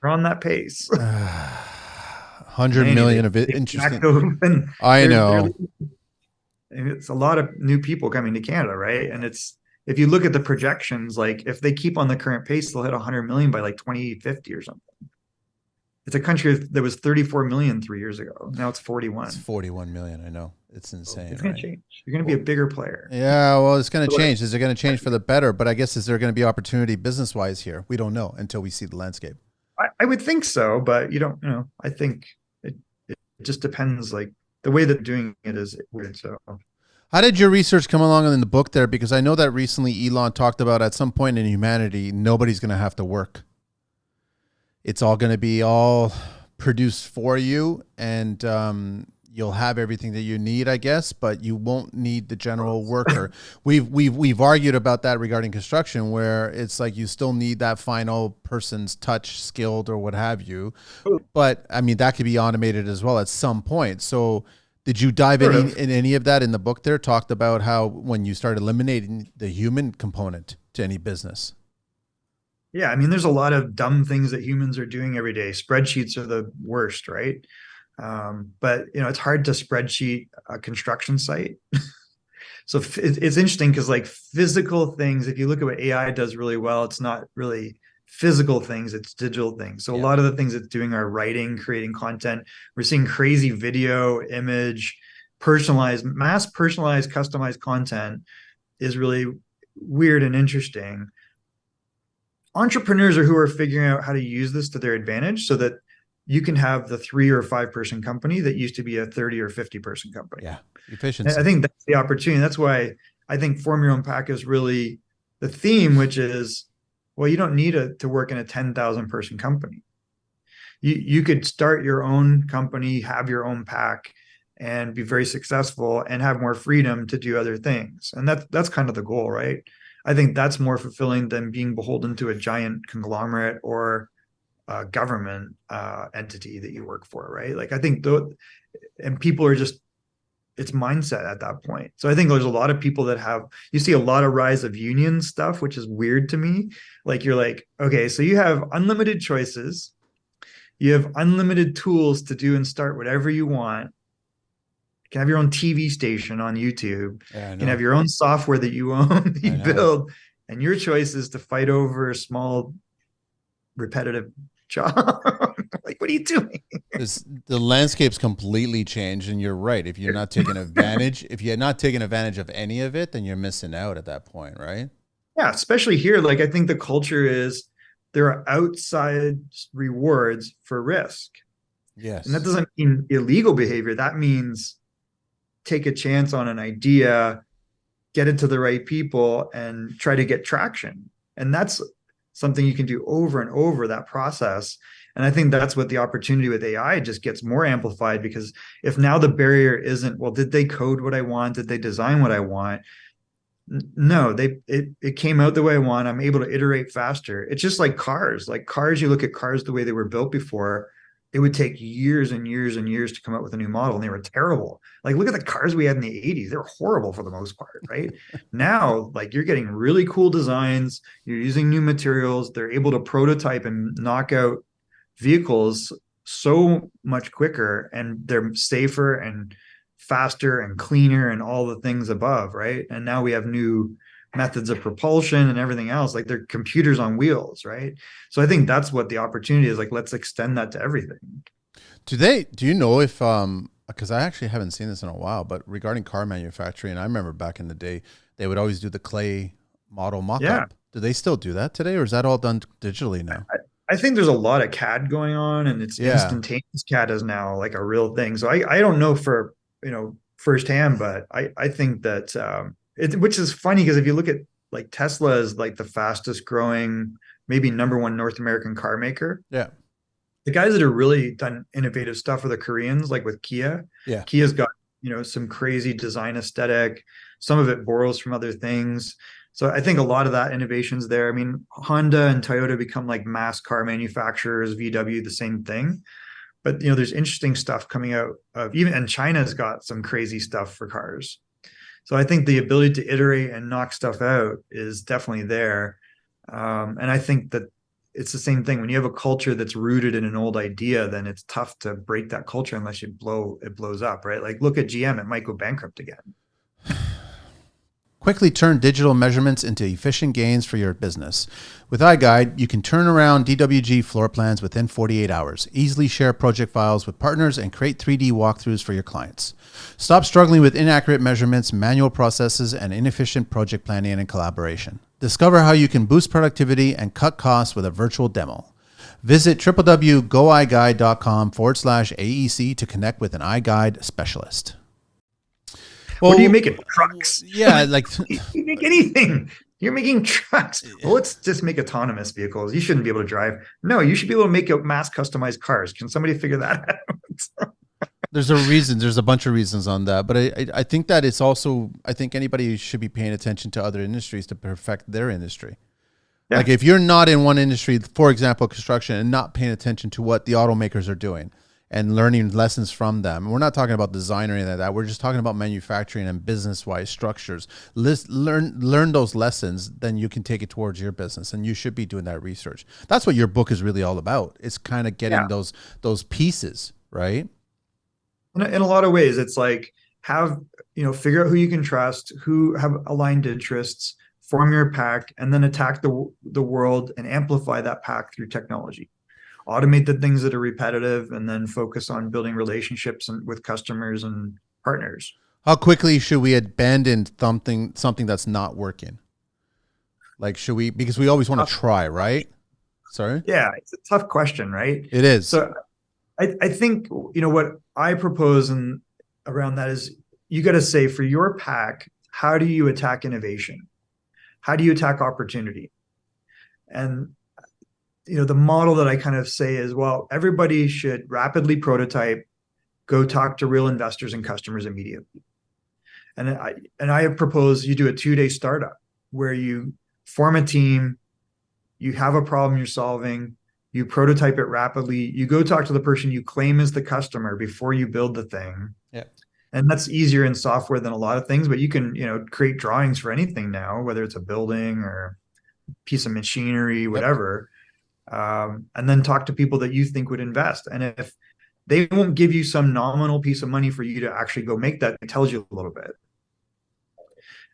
They're on that pace. 100 Many, million of it. they Interesting. and I they're know. it's a lot of new people coming to Canada, right? And it's, if you look at the projections, like if they keep on the current pace, they'll hit 100 million by like 2050 or something. It's a country that was 34 million 3 years ago. Now it's It's 41. 41 million. I know. It's insane, It's going right? to change. You're going to be a bigger player. Yeah, well, it's going to So change. Is it going to change for the better? But I guess, is there going to be opportunity business wise here? We don't know until we see the landscape. I would think so, but you don't know. I think it just depends. Like the way that doing it is weird. So How did your research come along in the book there? Because I know that recently Elon talked about at some point in humanity, nobody's going to have to work. It's all going to be all produced for you, and you'll have everything that you need, I guess, but you won't need the general worker. We've argued about that regarding construction, where it's like you still need that final person's touch, skilled or what have you. But I mean, that could be automated as well at some point. So did you dive sort in any of that in the book there? Talked about how when you start eliminating the human component to any business. yeah, I mean, there's a lot of dumb things that humans are doing every day. Spreadsheets are the worst, right? But it's hard to spreadsheet a construction site. So it's interesting because like physical things, if you look at what AI does really well, it's not really physical things, it's digital things. So a Yeah. lot of the things it's doing are writing, creating content. We're seeing crazy video, image, personalized, mass personalized, customized content is really weird and interesting. Entrepreneurs are who are figuring out how to use this to their advantage so that you can have the 3 or 5 person company that used to be a 30 or 50 person company. Yeah. And I Efficiency. think that's the opportunity. That's why I think Form Your Own Pack is really the theme, which is, well, you don't need to work in a 10,000 person company. You could start your own company, have your own pack, and be very successful and have more freedom to do other things. And that's kind of the goal, right? I think that's more fulfilling than being beholden to a giant conglomerate or a government entity that you work for, right? Like I think and people are just, it's mindset at that point. So I think there's a lot of people that you see a lot of rise of union stuff, which is weird to me. Like you're like, okay, so you have unlimited choices, you have unlimited tools to do and start whatever you want. You can have your own TV station on YouTube. Yeah, I You can have know. your own software that you own, that I you know. build, and your choice is to fight over a small, repetitive job. Like, what are you doing? The landscape's completely changed, and you're right. If you're not taking advantage, if you're not taking advantage of any of it, then you're missing out at that point, right? Yeah, especially here. Like, I think the culture is there are outside rewards for risk. And that Yes. doesn't mean illegal behavior. That means take a chance on an idea, get it to the right people, and try to get traction. And that's something you can do over and over that process. And I think that's what the opportunity with AI just gets more amplified, because if now the barrier isn't, well, did they code what I want? Did they design what I want? No, it came out the way I want. I'm able to iterate faster. It's just like cars. Like cars, you look at cars the way they were built before, it would take years and years and years to come out with a new model, and they were terrible. Like look at the cars we had in the 80s. They were horrible for the most part, right? Now, like you're getting really cool designs, you're using new materials, they're able to prototype and knock out vehicles so much quicker, and they're safer and faster and cleaner and all the things above, right? And now we have new methods of propulsion and everything else. Like they're computers on wheels, right? So I think that's what the opportunity is. Like, let's extend that to everything. Do you know if because I actually haven't seen this in a while, but regarding car manufacturing, I remember back in the day they would always do the clay model Yeah. mock-up. Do they still do that today, or is that all done digitally now? I think there's a lot of CAD going on, and it's Yeah. instantaneous CAD is now like a real thing. So I don't know for, firsthand, but I think that which is funny because if you look at like Tesla is like the fastest growing, maybe number one North American car maker. Yeah. The guys that have really done innovative stuff are the Koreans, like with Kia. Yeah. Kia's got, some crazy design aesthetic. Some of it borrows from other things. So I think a lot of that innovation's there. I mean, Honda and Toyota become like mass car manufacturers, VW, the same thing. But there's interesting stuff coming out of even, and China's got some crazy stuff for cars. So I think the ability to iterate and knock stuff out is definitely there. And I think that it's the same thing. When you have a culture that's rooted in an old idea, then it's tough to break that culture unless it blows up, right? Like look at GM, it might go bankrupt again. Quickly turn digital measurements into efficient gains for your business. With iGuide, you can turn around DWG floor plans within 48 hours, easily share project files with partners, and create 3D walkthroughs for your clients. Stop struggling with inaccurate measurements, manual processes, and inefficient project planning and collaboration. Discover how you can boost productivity and cut costs with a virtual demo. Visit www.goiguide.com/AEC to connect with an iGuide specialist. Well, what do you make it? Trucks? Yeah, like you make anything. You're making trucks. Well, let's just make autonomous vehicles. You shouldn't be able to drive. No, you should be able to make mass customized cars. Can somebody figure that out? there's a reason. There's a bunch of reasons on that, but I think that it's also, I think anybody should be paying attention to other industries to perfect their industry. Yeah. Like if you're not in one industry, for example, construction, and not paying attention to what the automakers are doing and learning lessons from them. We're not talking about design or anything like that. We're just talking about manufacturing and business-wise structures. Learn those lessons, then you can take it towards your business, and you should be doing that research. That's what your book is really all about. It's kind of getting those pieces, right? In a lot of ways, it's like figure out who you can trust, who have aligned interests, form your pack, and then attack the world and amplify that pack through technology. Automate the things that are repetitive and then focus on building relationships with customers and partners. How quickly should we abandon something that's not working? Like, should we, because we always want to try, right? Sorry? Yeah, it's a tough question, right? It is. So I think, what I propose around that is you got to say for your pack, how do you attack innovation? How do you attack opportunity? And the model that I kind of say is, well, everybody should rapidly prototype, go talk to real investors and customers immediately. And I propose you do a 2-day startup where you form a team, you have a problem you're solving, you prototype it rapidly, you go talk to the person you claim is the customer before you build the thing. Yeah. And that's easier in software than a lot of things, but you can, create drawings for anything now, whether it's a building or a piece of machinery, whatever. And then talk to people that you think would invest. And if they won't give you some nominal piece of money for you to actually go make that, it tells you a little bit.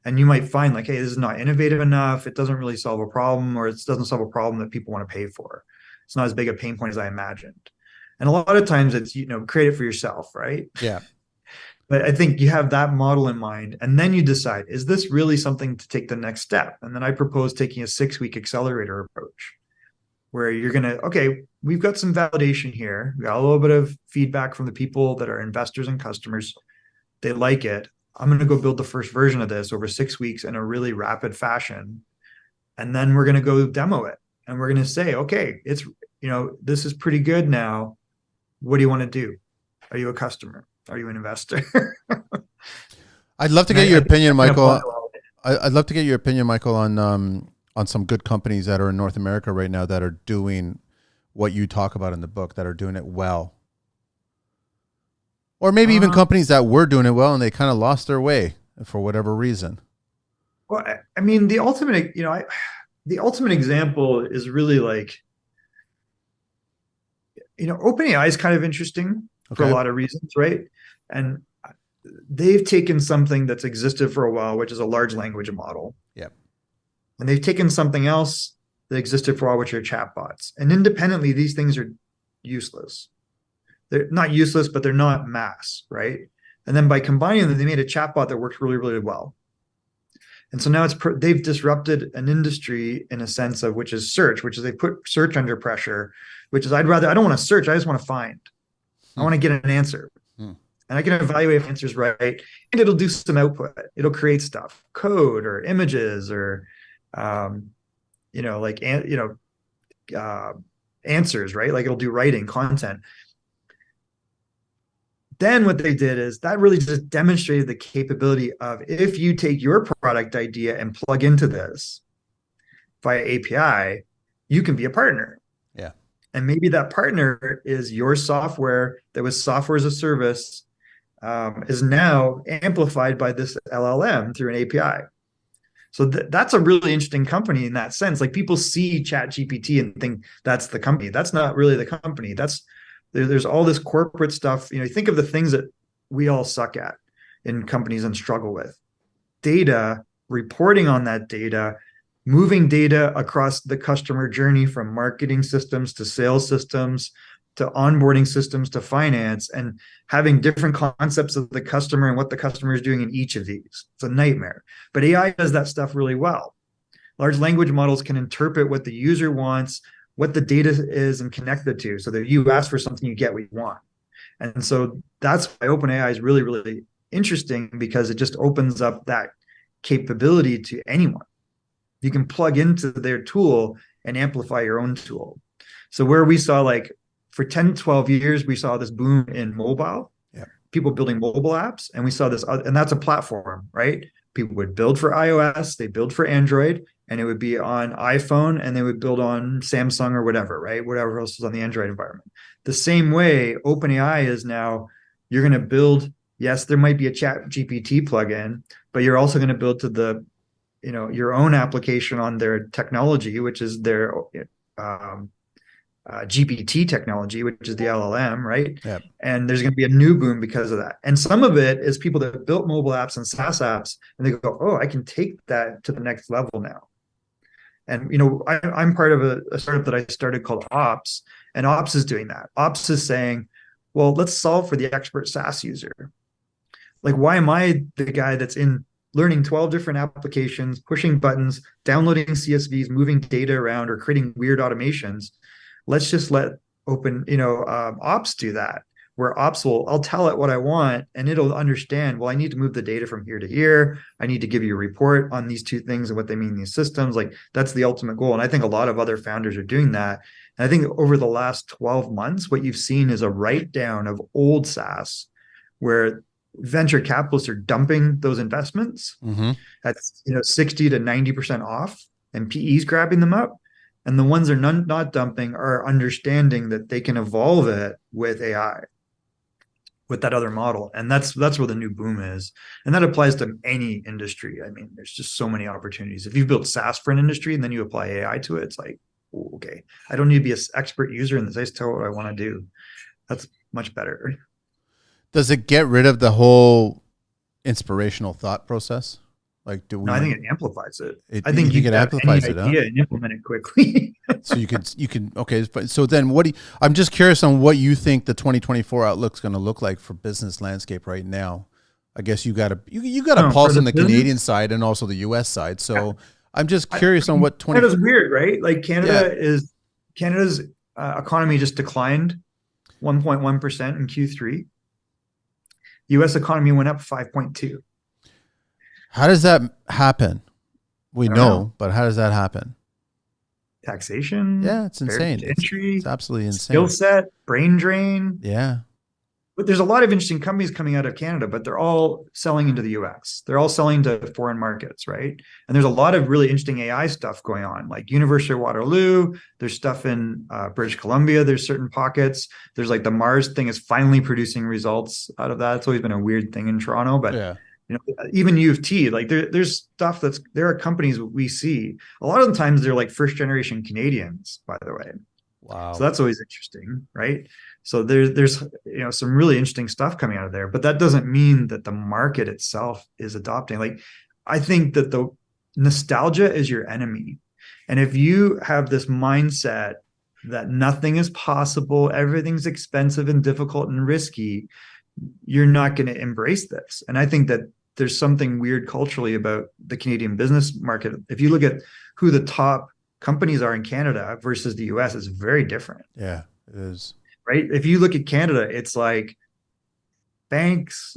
And you might find like, hey, this is not innovative enough. It doesn't really solve a problem, or it doesn't solve a problem that people want to pay for. It's not as big a pain point as I imagined. And a lot of times it's, create it for yourself, right? Yeah. But I think you have that model in mind, and then you decide, is this really something to take the next step? And then I propose taking a 6-week accelerator approach, where you're going to, okay, we've got some validation here. We got a little bit of feedback from the people that are investors and customers. They like it. I'm going to go build the first version of this over 6 weeks in a really rapid fashion. And then we're going to go demo it. And we're going to say, okay, it's, this is pretty good now. What do you want to do? Are you a customer? Are you an investor? I'd love to get your opinion, Michael. I'd love to get your opinion, Michael, on some good companies that are in North America right now that are doing what you talk about in the book, that are doing it well. Or maybe even companies that were doing it well and they kind of lost their way for whatever reason. Well, I mean, the ultimate example is really like, OpenAI is kind of interesting for a lot of reasons, right? And they've taken something that's existed for a while, which is a large language model. Yep. And they've taken something else that existed for a while, which are chatbots. And independently, these things are useless. They're not useless, but they're not mass, right? And then by combining them, they made a chatbot that works really, really well. And so now they've disrupted an industry in a sense of which is search, which is they put search under pressure, which is I don't want to search, I just want to find. I want to get an answer. Hmm. And I can evaluate if the answer's right, and it'll do some output. It'll create stuff, code or images or, like, answers, right? Like it'll do writing content. Then what they did is that really just demonstrated the capability of if you take your product idea and plug into this via API, you can be a partner. Yeah. And maybe that partner is your software that was software as a service, is now amplified by this LLM through an API. So that's a really interesting company in that sense. Like people see ChatGPT and think that's the company. That's not really the company. There's all this corporate stuff. Think of the things that we all suck at in companies and struggle with. Data, reporting on that data, moving data across the customer journey from marketing systems to sales systems to onboarding systems to finance, and having different concepts of the customer and what the customer is doing in each of these. It's a nightmare. But AI does that stuff really well. Large language models can interpret what the user wants, what the data is, and connect the two so that you ask for something, you get what you want. And so that's why OpenAI is really, really interesting, because it just opens up that capability to anyone. You can plug into their tool and amplify your own tool. So where we saw, like, for 10, 12 years, we saw this boom in mobile, people building mobile apps. And we saw this, and that's a platform, right? People would build for iOS, they build for Android, and it would be on iPhone, and they would build on Samsung or whatever, right? Whatever else is on the Android environment. The same way OpenAI is now, you're going to build, yes, there might be a ChatGPT plugin, but you're also going to build to the, your own application on their technology, which is their GPT technology, which is the LLM, right? Yep. And there's going to be a new boom because of that. And some of it is people that built mobile apps and SaaS apps, and they go, oh, I can take that to the next level now. And, I'm part of a startup that I started called Ops, and Ops is doing that. Ops is saying, well, let's solve for the expert SaaS user. Like, why am I the guy that's in learning 12 different applications, pushing buttons, downloading CSVs, moving data around, or creating weird automations? Let's just let Ops do that, where Ops I'll tell it what I want, and it'll understand, well, I need to move the data from here to here. I need to give you a report on these two things and what they mean in these systems. Like, that's the ultimate goal. And I think a lot of other founders are doing that. And I think over the last 12 months, what you've seen is a write down of old SaaS, where venture capitalists are dumping those investments at 60 to 90% off, and PE's grabbing them up. And the ones they're not dumping are understanding that they can evolve it with AI, with that other model. And that's where the new boom is. And that applies to any industry. I mean, there's just so many opportunities. If you've built SaaS for an industry and then you apply AI to it, it's like, oh, okay, I don't need to be an expert user in this. I just tell what I want to do. That's much better. Does it get rid of the whole inspirational thought process? Like, No, I think it amplifies it. I think it amplifies it, idea and implement it quickly. So you can okay. So then, I'm just curious on what you think the 2024 outlook's going to look like for business landscape right now. I guess you got a pulse on the Canadian side and also the U.S. side. So I'm just curious on what Canada's weird, right? Like Canada's economy just declined 1.1% in Q3. U.S. economy went up 5.2. How does that happen? We know, but how does that happen? Taxation. Yeah, it's insane. Entry. It's absolutely insane. Skill set, brain drain. Yeah. But there's a lot of interesting companies coming out of Canada, but they're all selling into the US. They're all selling to foreign markets, right? And there's a lot of really interesting AI stuff going on, like University of Waterloo. There's stuff in British Columbia. There's certain pockets. There's like the Mars thing is finally producing results out of that. It's always been a weird thing in Toronto, but even U of T, like there's stuff there are companies we see. A lot of the times they're like first generation Canadians, by the way. Wow. So that's always interesting, right? So there's some really interesting stuff coming out of there, but that doesn't mean that the market itself is adopting. Like, I think that the nostalgia is your enemy. And if you have this mindset that nothing is possible, everything's expensive and difficult and risky, you're not going to embrace this. And I think that there's something weird culturally about the Canadian business market. If you look at who the top companies are in Canada versus the US, it's very different. Yeah, it is. Right? If you look at Canada, it's like banks,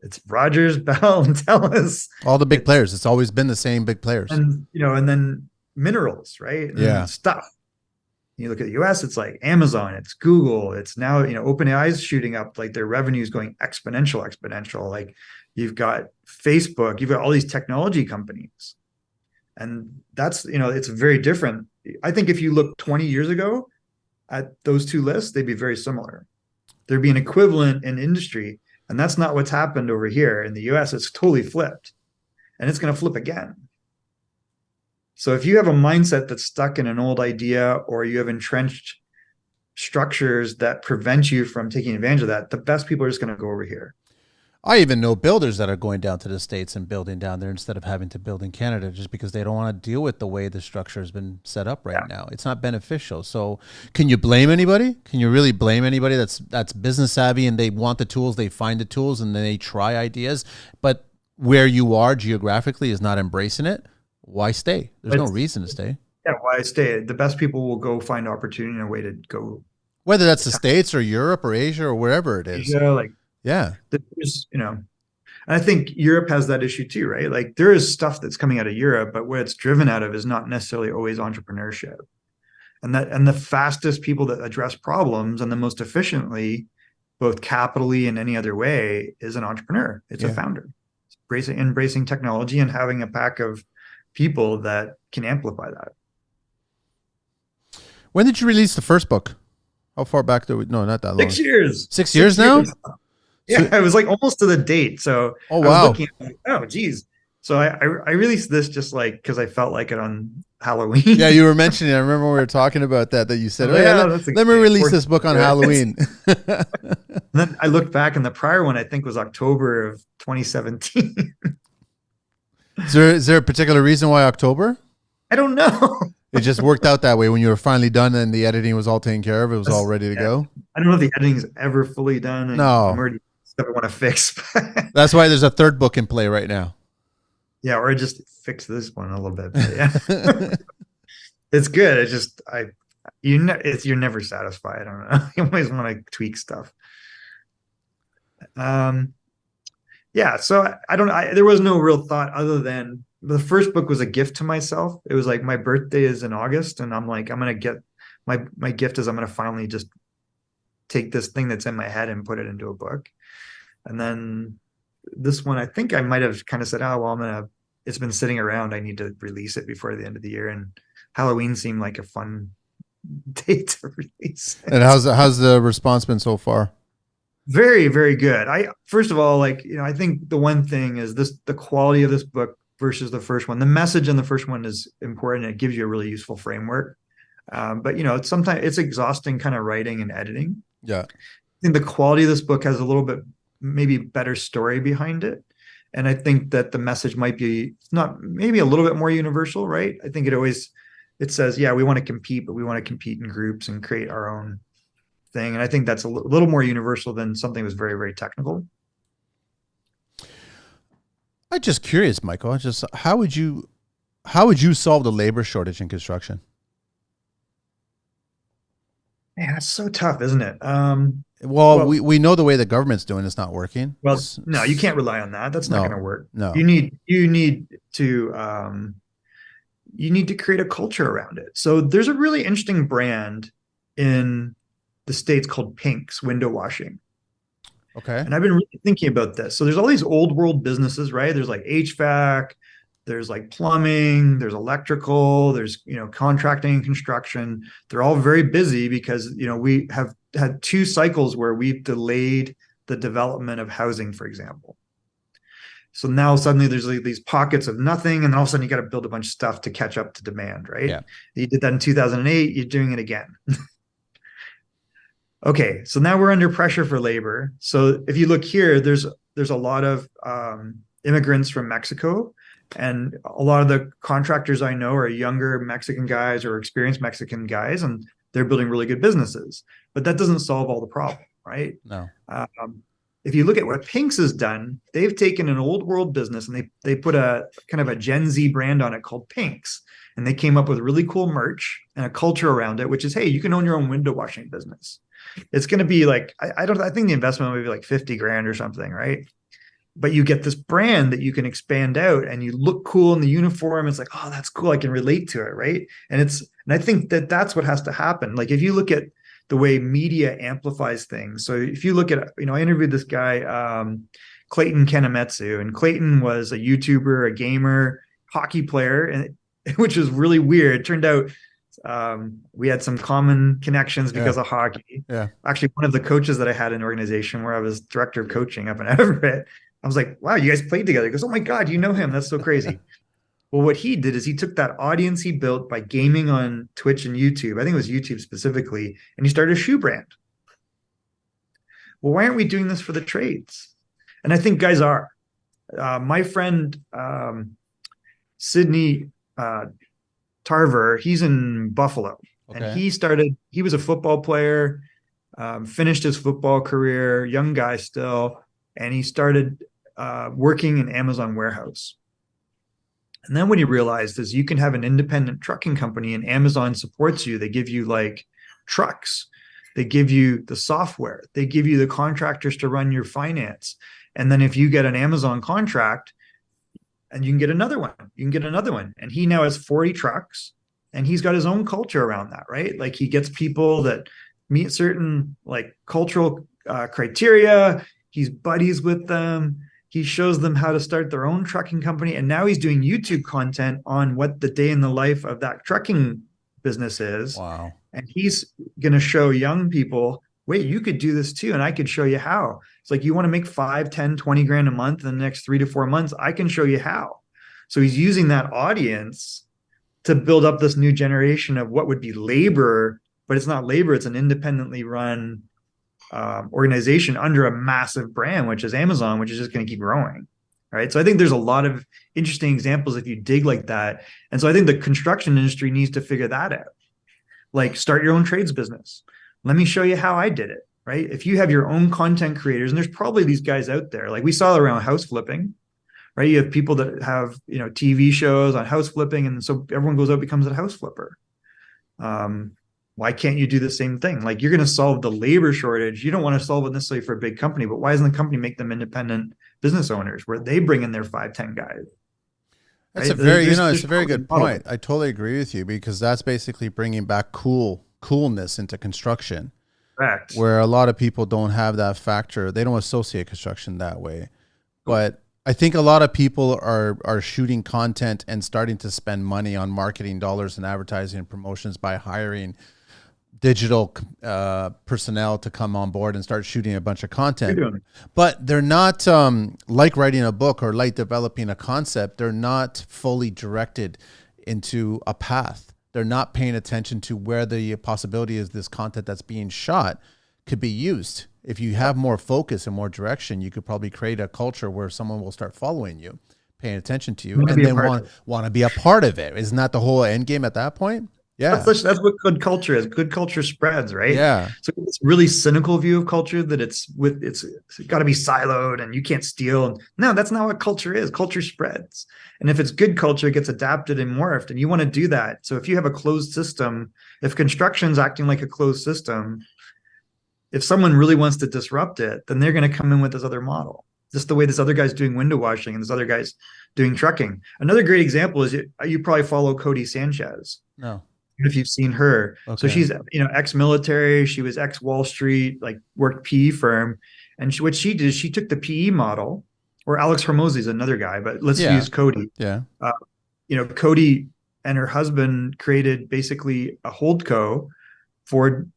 it's Rogers, Bell, and Telus. All the big It's players. It's always been the same big players. and then minerals, right? Yeah. And stuff. You look at the US, it's like Amazon, it's Google, it's now, OpenAI is shooting up, like their revenue is going exponential. Like you've got Facebook, you've got all these technology companies. And that's, it's very different. I think if you look 20 years ago at those two lists, they'd be very similar. There'd be an equivalent in industry. And that's not what's happened over here in the US. It's totally flipped. And it's going to flip again. So if you have a mindset that's stuck in an old idea, or you have entrenched structures that prevent you from taking advantage of that, the best people are just going to go over here. I even know builders that are going down to the States and building down there instead of having to build in Canada, just because they don't want to deal with the way the structure has been set up right now. It's not beneficial. So can you blame anybody? Can you really blame anybody that's business savvy and they want the tools, they find the tools, and then they try ideas, but where you are geographically is not embracing it? Why stay? There's no reason to stay. Yeah, why stay? The best people will go find opportunity and a way to go. Whether that's the States or Europe or Asia or wherever it is. Asia, there's, and I think Europe has that issue too, right? Like there is stuff that's coming out of Europe, but what it's driven out of is not necessarily always entrepreneurship. And the fastest people that address problems and the most efficiently, both capitally and any other way, is an entrepreneur. It's a founder. It's embracing technology and having a pack of people that can amplify that. When did you release the first book? How far back do we? No, not that long. 6 years. 6 years now? Yeah, I was like almost to the date. So oh wow, I was looking at, oh geez. So I released this just like because I felt like it on Halloween. Yeah, you were mentioning. I remember we were talking about that you said, oh, yeah, let me release this book on Halloween. And then I looked back, and the prior one I think was October of 2017. Is there a particular reason why October? I don't know. It just worked out that way. When you were finally done and the editing was all taken care of, it was all ready to go. I don't know if the editing's ever fully done. No. I'm already stuff I want to fix. That's why there's a third book in play right now. Yeah, or I just fix this one a little bit. But yeah. It's good. It's just you're never satisfied. I don't know. You always want to tweak stuff. Yeah, so there was no real thought other than the first book was a gift to myself. It was like my birthday is in August, and I'm like, I'm gonna get my gift is I'm gonna finally just take this thing that's in my head and put it into a book. And then this one, I think I might have kind of said, oh well, it's been sitting around. I need to release it before the end of the year. And Halloween seemed like a fun date to release it. And how's the response been so far? Very, very good. First of all, I think the one thing is the quality of this book versus the first one. The message in the first one is important. It gives you a really useful framework. But it's sometimes it's exhausting kind of writing and editing. Yeah. I think the quality of this book has a little bit maybe better story behind it. And I think that the message might be not maybe a little bit more universal, right? I think it says, yeah, we want to compete, but we want to compete in groups and create our own thing. And I think that's a little more universal than something that was very, very technical. I'm just curious, Michael. How would you solve the labor shortage in construction? Man, that's so tough, isn't it? Well, we know the way the government's doing it's not working. Well, no, you can't rely on that. That's not going to work. No, you need to create a culture around it. So there's a really interesting brand in the States called Pink's Window Washing. Okay. And I've been really thinking about this. So there's all these old world businesses, right? There's like HVAC, there's like plumbing, there's electrical, there's, contracting and construction. They're all very busy because, we have had 2 cycles where we've delayed the development of housing, for example. So now suddenly there's like these pockets of nothing, and then all of a sudden you got to build a bunch of stuff to catch up to demand, right? Yeah. You did that in 2008, you're doing it again. Okay, so now we're under pressure for labor. So if you look here, there's a lot of immigrants from Mexico, and a lot of the contractors I know are younger Mexican guys or experienced Mexican guys, and they're building really good businesses. But that doesn't solve all the problem, right? No. if you look at what Pink's has done, they've taken an old world business and they put a kind of a Gen Z brand on it called Pink's. And they came up with really cool merch and a culture around it, which is, hey, you can own your own window washing business. It's going to be like, I think the investment will be like 50 grand or something, right? But you get this brand that you can expand out and you look cool in the uniform. It's like, oh, that's cool. I can relate to it. Right. And I think that that's what has to happen. Like if you look at the way media amplifies things. So if you look at, I interviewed this guy, Clayton Kenemetsu, and Clayton was a YouTuber, a gamer, hockey player, and which is really weird. It turned out we had some common connections because of hockey. Yeah. Actually, one of the coaches that I had in an organization where I was director of coaching up in Everett, I was like, wow, you guys played together. He goes, oh my God, you know him. That's so crazy. Well, what he did is he took that audience he built by gaming on Twitch and YouTube, I think it was YouTube specifically, and he started a shoe brand. Well, why aren't we doing this for the trades? And I think guys are. My friend Sydney Tarver, he's in Buffalo. Okay. And he was a football player, finished his football career, young guy still, and he started working in Amazon warehouse. And then what he realized is you can have an independent trucking company and Amazon supports you. They give you like trucks. They give you the software. They give you the contractors to run your finance. And then if you get an Amazon contract, and you can get another one, you can get another one. And he now has 40 trucks and he's got his own culture around that, right? Like he gets people that meet certain like cultural criteria. He's buddies with them. He shows them how to start their own trucking company. And now he's doing YouTube content on what the day in the life of that trucking business is. Wow. And he's going to show young people, wait, you could do this too. And I could show you how. It's like, you want to make 5, 10, 20 grand a month in the next 3 to 4 months. I can show you how. So he's using that audience to build up this new generation of what would be labor, but it's not labor. It's an independently run organization under a massive brand, which is Amazon, which is just going to keep growing. Right. So I think there's a lot of interesting examples if you dig like that. And so I think the construction industry needs to figure that out. Like start your own trades business. Let me show you how I did it. Right. If you have your own content creators, and there's probably these guys out there, like we saw around house flipping, right? You have people that have, TV shows on house flipping. And so everyone goes out, becomes a house flipper. Why can't you do the same thing? Like you're going to solve the labor shortage. You don't want to solve it necessarily for a big company, but why doesn't the company make them independent business owners where they bring in their 5, 10 guys? That's right? It's a very good point. I totally agree with you because that's basically bringing back coolness into construction. Correct. Where a lot of people don't have that factor. They don't associate construction that way. But I think a lot of people are shooting content and starting to spend money on marketing dollars and advertising and promotions by hiring digital personnel to come on board and start shooting a bunch of content. But they're not like writing a book or like developing a concept. They're not fully directed into a path. They're not paying attention to where the possibility is this content that's being shot could be used. If you have more focus and more direction, you could probably create a culture where someone will start following you, paying attention to you, and then want to be a part of it. Isn't that the whole end game at that point? Yeah. That's what good culture is. Good culture spreads, right? Yeah. So it's a really cynical view of culture that it's got to be siloed and you can't steal. No, that's not what culture is. Culture spreads. And if it's good culture, it gets adapted and morphed. And you want to do that. So if you have a closed system, if construction's acting like a closed system, if someone really wants to disrupt it, then they're going to come in with this other model. Just the way this other guy's doing window washing and this other guy's doing trucking. Another great example is you probably follow Cody Sanchez. No. If you've seen her. Okay. So she's, ex-military, she was ex-Wall Street, like worked PE firm. And what she did is she took the PE model, or Alex Hormozy is another guy, but let's use Cody. Yeah. Cody and her husband created basically a holdco for,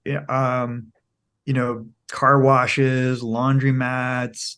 car washes, laundromats,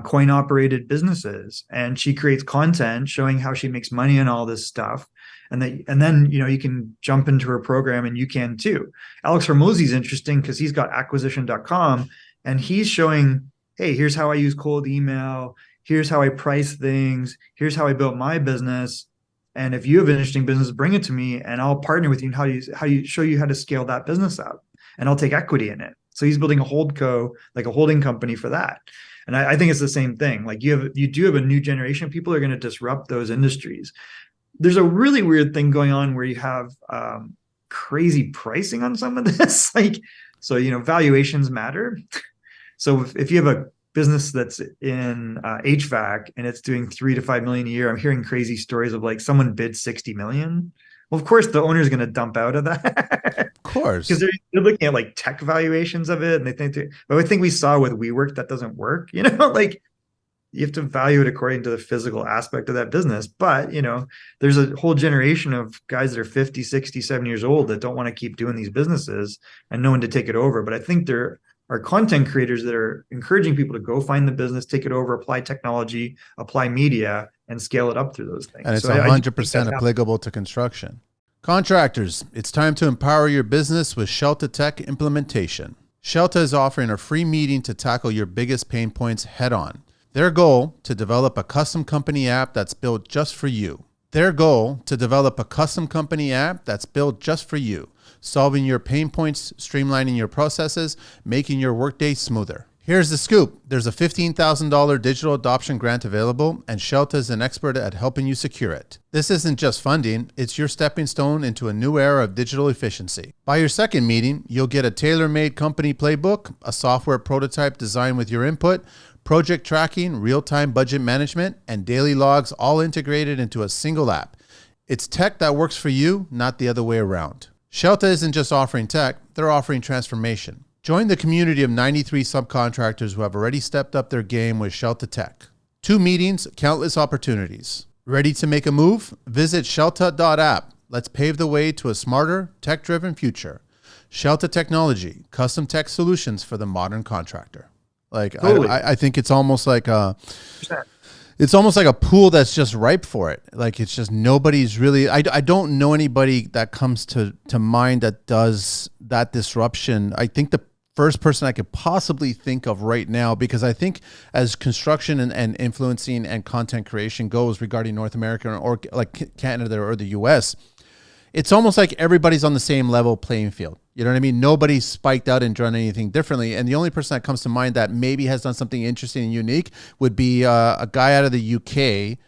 coin operated businesses. And she creates content showing how she makes money and all this stuff. And then you can jump into her program and you can too. Alex Hormozy is interesting because he's got acquisition.com and he's showing, hey, here's how I use cold email. Here's how I price things. Here's how I built my business. And if you have an interesting business, bring it to me and I'll partner with you and how you show you how to scale that business up. And I'll take equity in it. So he's building a holdco, like a holding company for that. And I think it's the same thing. Like you do have a new generation of people who are going to disrupt those industries. There's a really weird thing going on where you have crazy pricing on some of this. Like, so, valuations matter. So if you have a business that's in HVAC and it's doing 3 to 5 million a year, I'm hearing crazy stories of like someone bid 60 million. Well, of course, the owner is going to dump out of that. Of course. Because they're looking at like tech valuations of it, and they think, but I think we saw with WeWork that doesn't work. Like you have to value it according to the physical aspect of that business. But there's a whole generation of guys that are 50, 60, 70 years old that don't want to keep doing these businesses and no one to take it over. But I think there are content creators that are encouraging people to go find the business, take it over, apply technology, apply media, and scale it up through those things. And it's 100% applicable to construction. Contractors, it's time to empower your business with Shoutout Tech implementation. Shoutout is offering a free meeting to tackle your biggest pain points head on. Their goal, to develop a custom company app that's built just for you. Solving your pain points, streamlining your processes, making your workday smoother. Here's the scoop. There's a $15,000 digital adoption grant available, and Shoutout is an expert at helping you secure it. This isn't just funding, it's your stepping stone into a new era of digital efficiency. By your second meeting, you'll get a tailor-made company playbook, a software prototype designed with your input, project tracking, real-time budget management, and daily logs all integrated into a single app. It's tech that works for you, not the other way around. Shoutout isn't just offering tech, they're offering transformation. Join the community of 93 subcontractors who have already stepped up their game with Shoutout Tech. 2 meetings, countless opportunities. Ready to make a move? Visit shoutout.app. Let's pave the way to a smarter, tech-driven future. Shoutout Technology, custom tech solutions for the modern contractor. Like, totally. I think it's almost like a pool that's just ripe for it. Like, it's just nobody's really, I don't know anybody that comes to mind that does that disruption. I think the first person I could possibly think of right now, because I think as construction and influencing and content creation goes regarding North America or like Canada or the US, it's almost like everybody's on the same level playing field. You know what I mean? Nobody's spiked out and done anything differently. And the only person that comes to mind that maybe has done something interesting and unique would be a guy out of the UK,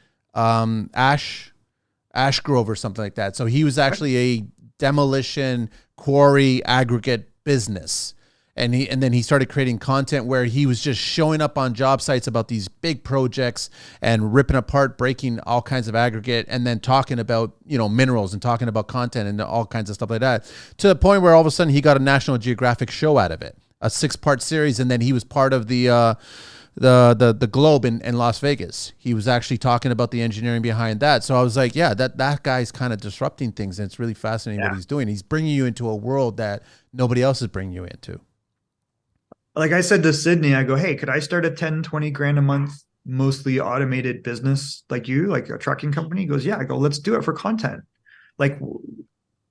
Ashgrove or something like that. So he was actually a demolition quarry aggregate business. And then he started creating content where he was just showing up on job sites about these big projects and ripping apart, breaking all kinds of aggregate, and then talking about, minerals and talking about content and all kinds of stuff like that, to the point where all of a sudden he got a National Geographic show out of it, a 6-part series. And then he was part of the Globe in Las Vegas. He was actually talking about the engineering behind that. So I was like, yeah, that guy's kind of disrupting things. And it's really fascinating what he's doing. He's bringing you into a world that nobody else is bringing you into. Like I said to Sydney, I go, hey, could I start a 10, 20 grand a month, mostly automated business like you, like a trucking company? He goes, yeah. I go, let's do it for content. Like,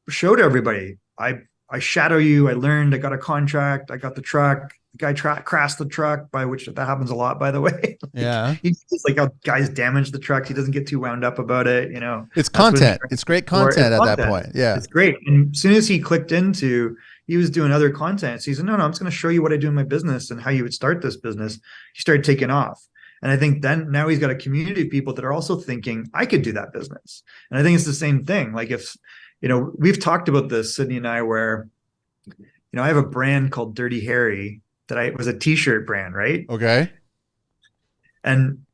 show to everybody. I shadow you. I learned, I got a contract. I got the truck. The guy crashed the truck, by which that happens a lot, by the way. Yeah. He's like how guys damage the truck. He doesn't get too wound up about it. It's content. It's great content at that point. Yeah. It's great. And as soon as he clicked into, he was doing other content. So he said, no, I'm just going to show you what I do in my business and how you would start this business. He started taking off. And I think then now he's got a community of people that are also thinking, I could do that business. And I think it's the same thing. Like if, we've talked about this, Sydney and I, where, I have a brand called Dirty Harry that was a t-shirt brand, right? Okay. And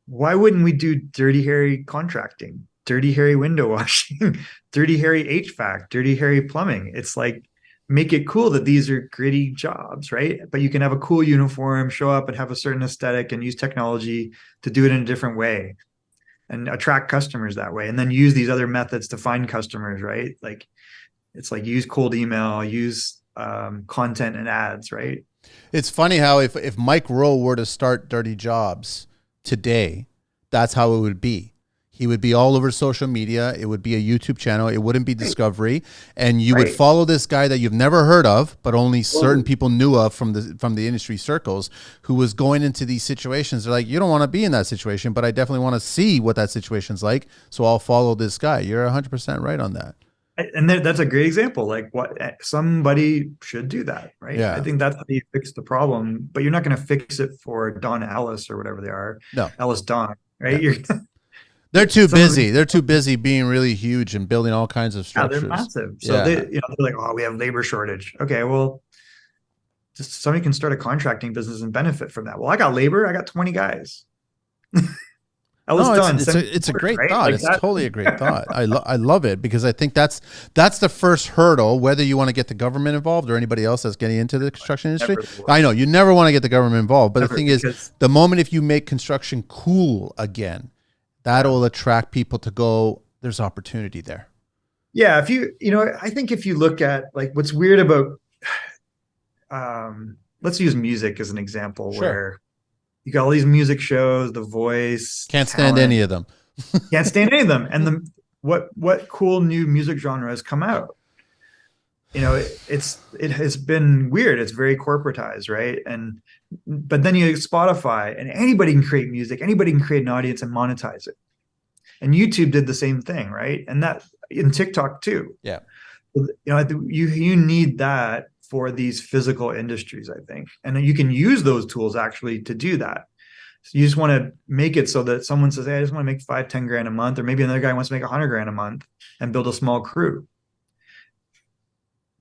why wouldn't we do Dirty Harry contracting, Dirty Harry window washing, Dirty Harry HVAC, Dirty Harry plumbing? It's like, make it cool that these are gritty jobs, right? But you can have a cool uniform, show up and have a certain aesthetic and use technology to do it in a different way and attract customers that way. And then use these other methods to find customers, right? Like, it's like use cold email, use content and ads, right? It's funny how if Mike Rowe were to start Dirty Jobs today, that's how it would be. He would be all over social media. It would be a YouTube channel. It wouldn't be Discovery. And you would follow this guy that you've never heard of, but only certain people knew of from the industry circles, who was going into these situations. They're like, you don't want to be in that situation, but I definitely want to see what that situation's like. So I'll follow this guy. You're 100% right on that. And that's a great example. Like what somebody should do that, right? I Yeah. think that's how you fix the problem, but you're not going to fix it for Don Ellis or whatever they are, No. Ellis Don, Yeah. right? You're They're too someone's busy. They're too busy being really huge and building all kinds of yeah, they're structures. massive. So Yeah. they're like, oh, we have labor shortage. Okay, well, just somebody can start a contracting business and benefit from that. Well, I got labor. I got 20 guys. Ellis No, Don, it's a great right? thought. Like It's that. totally a great thought. I love it because I think that's the first hurdle. Whether you want to get the government involved or anybody else that's getting into the construction industry, Never, I know you never want to get the government involved. But the never, thing is, because the moment if you make construction cool again, that'll attract people to go. There's opportunity there. yeah, if I think if you look at like what's weird about, let's use music as an example Sure. where you got all these music shows, The Voice, Can't stand talent, any of them. can't stand any of them. And what cool new music genre has come out? It has been weird. It's very corporatized, right? But then you get Spotify, and anybody can create music, anybody can create an audience and monetize it. And YouTube did the same thing, right? And that in TikTok too. Yeah. You need that for these physical industries, I think. And you can use those tools actually to do that. So you just want to make it so that someone says, hey, I just want to make 5-10 grand a month, or maybe another guy wants to make 100 grand a month and build a small crew.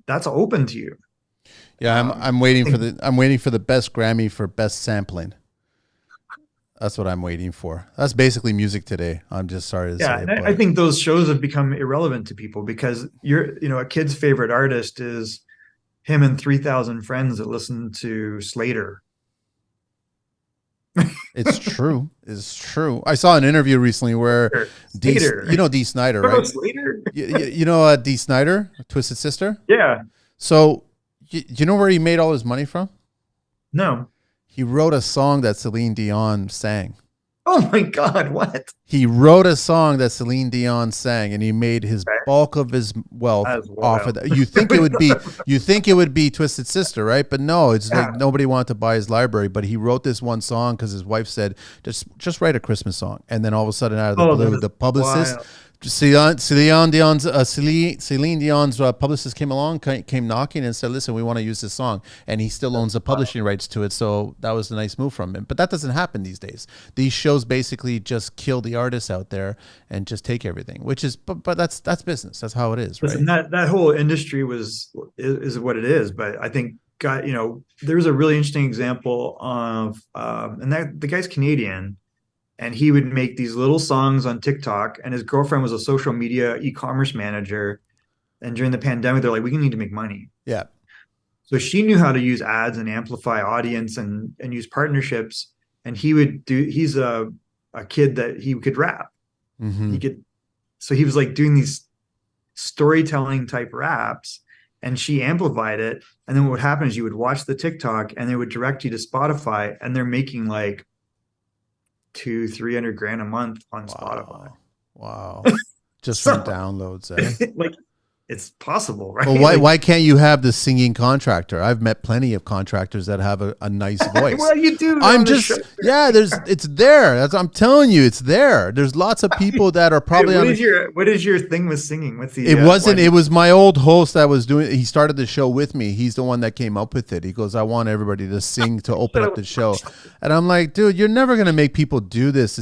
That's open to you. Yeah, I'm waiting for the best Grammy for best sampling. That's what I'm waiting for. That's basically music today. I'm just sorry to say it. I think those shows have become irrelevant to people because a kid's favorite artist is him and 3,000 friends that listen to Slater. It's true. It's true. I saw an interview recently where Dee Snider, right? Slater? You know Dee Snider, Twisted Sister? Yeah. So you know where he made all his money from? No. He wrote a song that Celine Dion sang. Oh my God, what? He wrote a song that Celine Dion sang, and he made his bulk of his wealth off of that. You think it would be Twisted Sister, right? But no, it's like nobody wanted to buy his library. But he wrote this one song because his wife said, just write a Christmas song. And then all of a sudden, out of the blue, the publicist, Celine Dion's publicist came knocking and said, listen, we want to use this song. And he still owns the publishing rights to it. So that was a nice move from him. But that doesn't happen these days. These shows basically just kill the artists out there and just take everything, which is, but that's business. That's how it is, right? Listen, that whole industry is what it is. But I think, there's a really interesting example of, and that the guy's Canadian. And he would make these little songs on TikTok, and his girlfriend was a social media e-commerce manager. And during the pandemic, they're like, we need to make money. Yeah. So she knew how to use ads and amplify audience and use partnerships. And he's a kid that he could rap. Mm-hmm. So he was like doing these storytelling type raps, and she amplified it. And then what would happen is you would watch the TikTok and they would direct you to Spotify, and they're making like 200-300 grand a month on Spotify. Wow. Just from downloads. Like, it's possible, right? Well, why can't you have the singing contractor? I've met plenty of contractors that have a nice voice. Well, you do. It's there. I'm telling you, it's there. There's lots of people that are probably. What is your thing with singing? What's the? It was my old host that was doing. He started the show with me. He's the one that came up with it. He goes, I want everybody to sing to open up the show, and I'm like, dude, you're never gonna make people do this.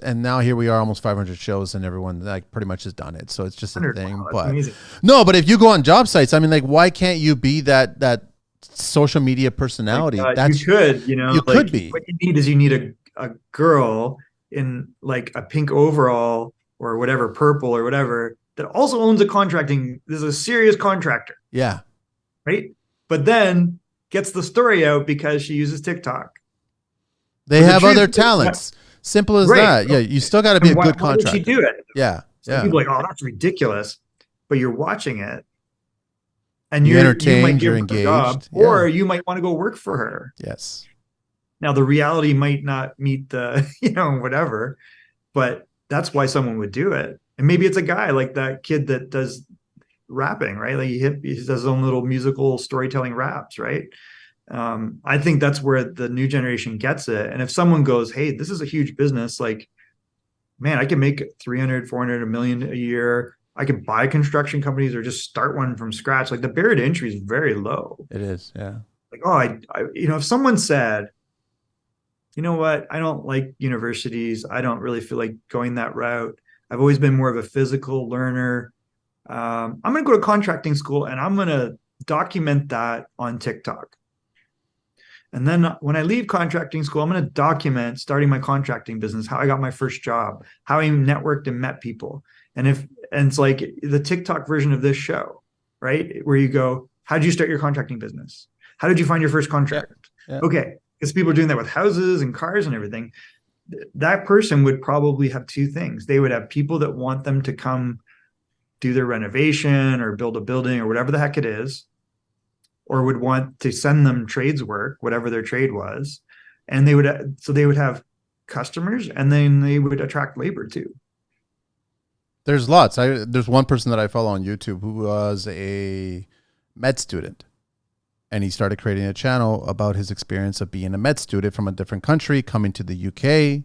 And now here we are, almost 500 shows, and everyone like pretty much has done it. So it's just a thing. Wow, but amazing. no, but if you go on job sites, I mean, like, why can't you be that social media personality? You could, you could be. What you need a girl in like a pink overall or whatever, purple or whatever, that also owns a contracting. This is a serious contractor. Yeah. Right. But then gets the story out because she uses TikTok. They have other talents. Simple as that. Yeah. You still got to be a good contractor. Why would she do it? Yeah. Some people are like, oh, that's ridiculous. But you're watching it. And you're entertained, you might give you're her engaged, a job, or you might want to go work for her. Yes. Now the reality might not meet the, whatever, but that's why someone would do it. And maybe it's a guy like that kid that does rapping, right? Like he does his own little musical storytelling raps, right? I think that's where the new generation gets it. And if someone goes, hey, this is a huge business, like, man, I can make 300, 400, $1 million a year I could buy construction companies or just start one from scratch. Like the barrier to entry is very low. It is. Yeah. Like, oh, if someone said, you know what, I don't like universities. I don't really feel like going that route. I've always been more of a physical learner. I'm going to go to contracting school and I'm going to document that on TikTok. And then when I leave contracting school, I'm going to document starting my contracting business, how I got my first job, how I networked and met people. And it's like the TikTok version of this show, right? Where you go, how did you start your contracting business? How did you find your first contract? Yeah. Okay. Because people are doing that with houses and cars and everything. That person would probably have two things. They would have people that want them to come do their renovation or build a building or whatever the heck it is, or would want to send them trades work, whatever their trade was. And they would have customers, and then they would attract labor too. There's lots. There's one person that I follow on YouTube who was a med student, and he started creating a channel about his experience of being a med student from a different country, coming to the UK.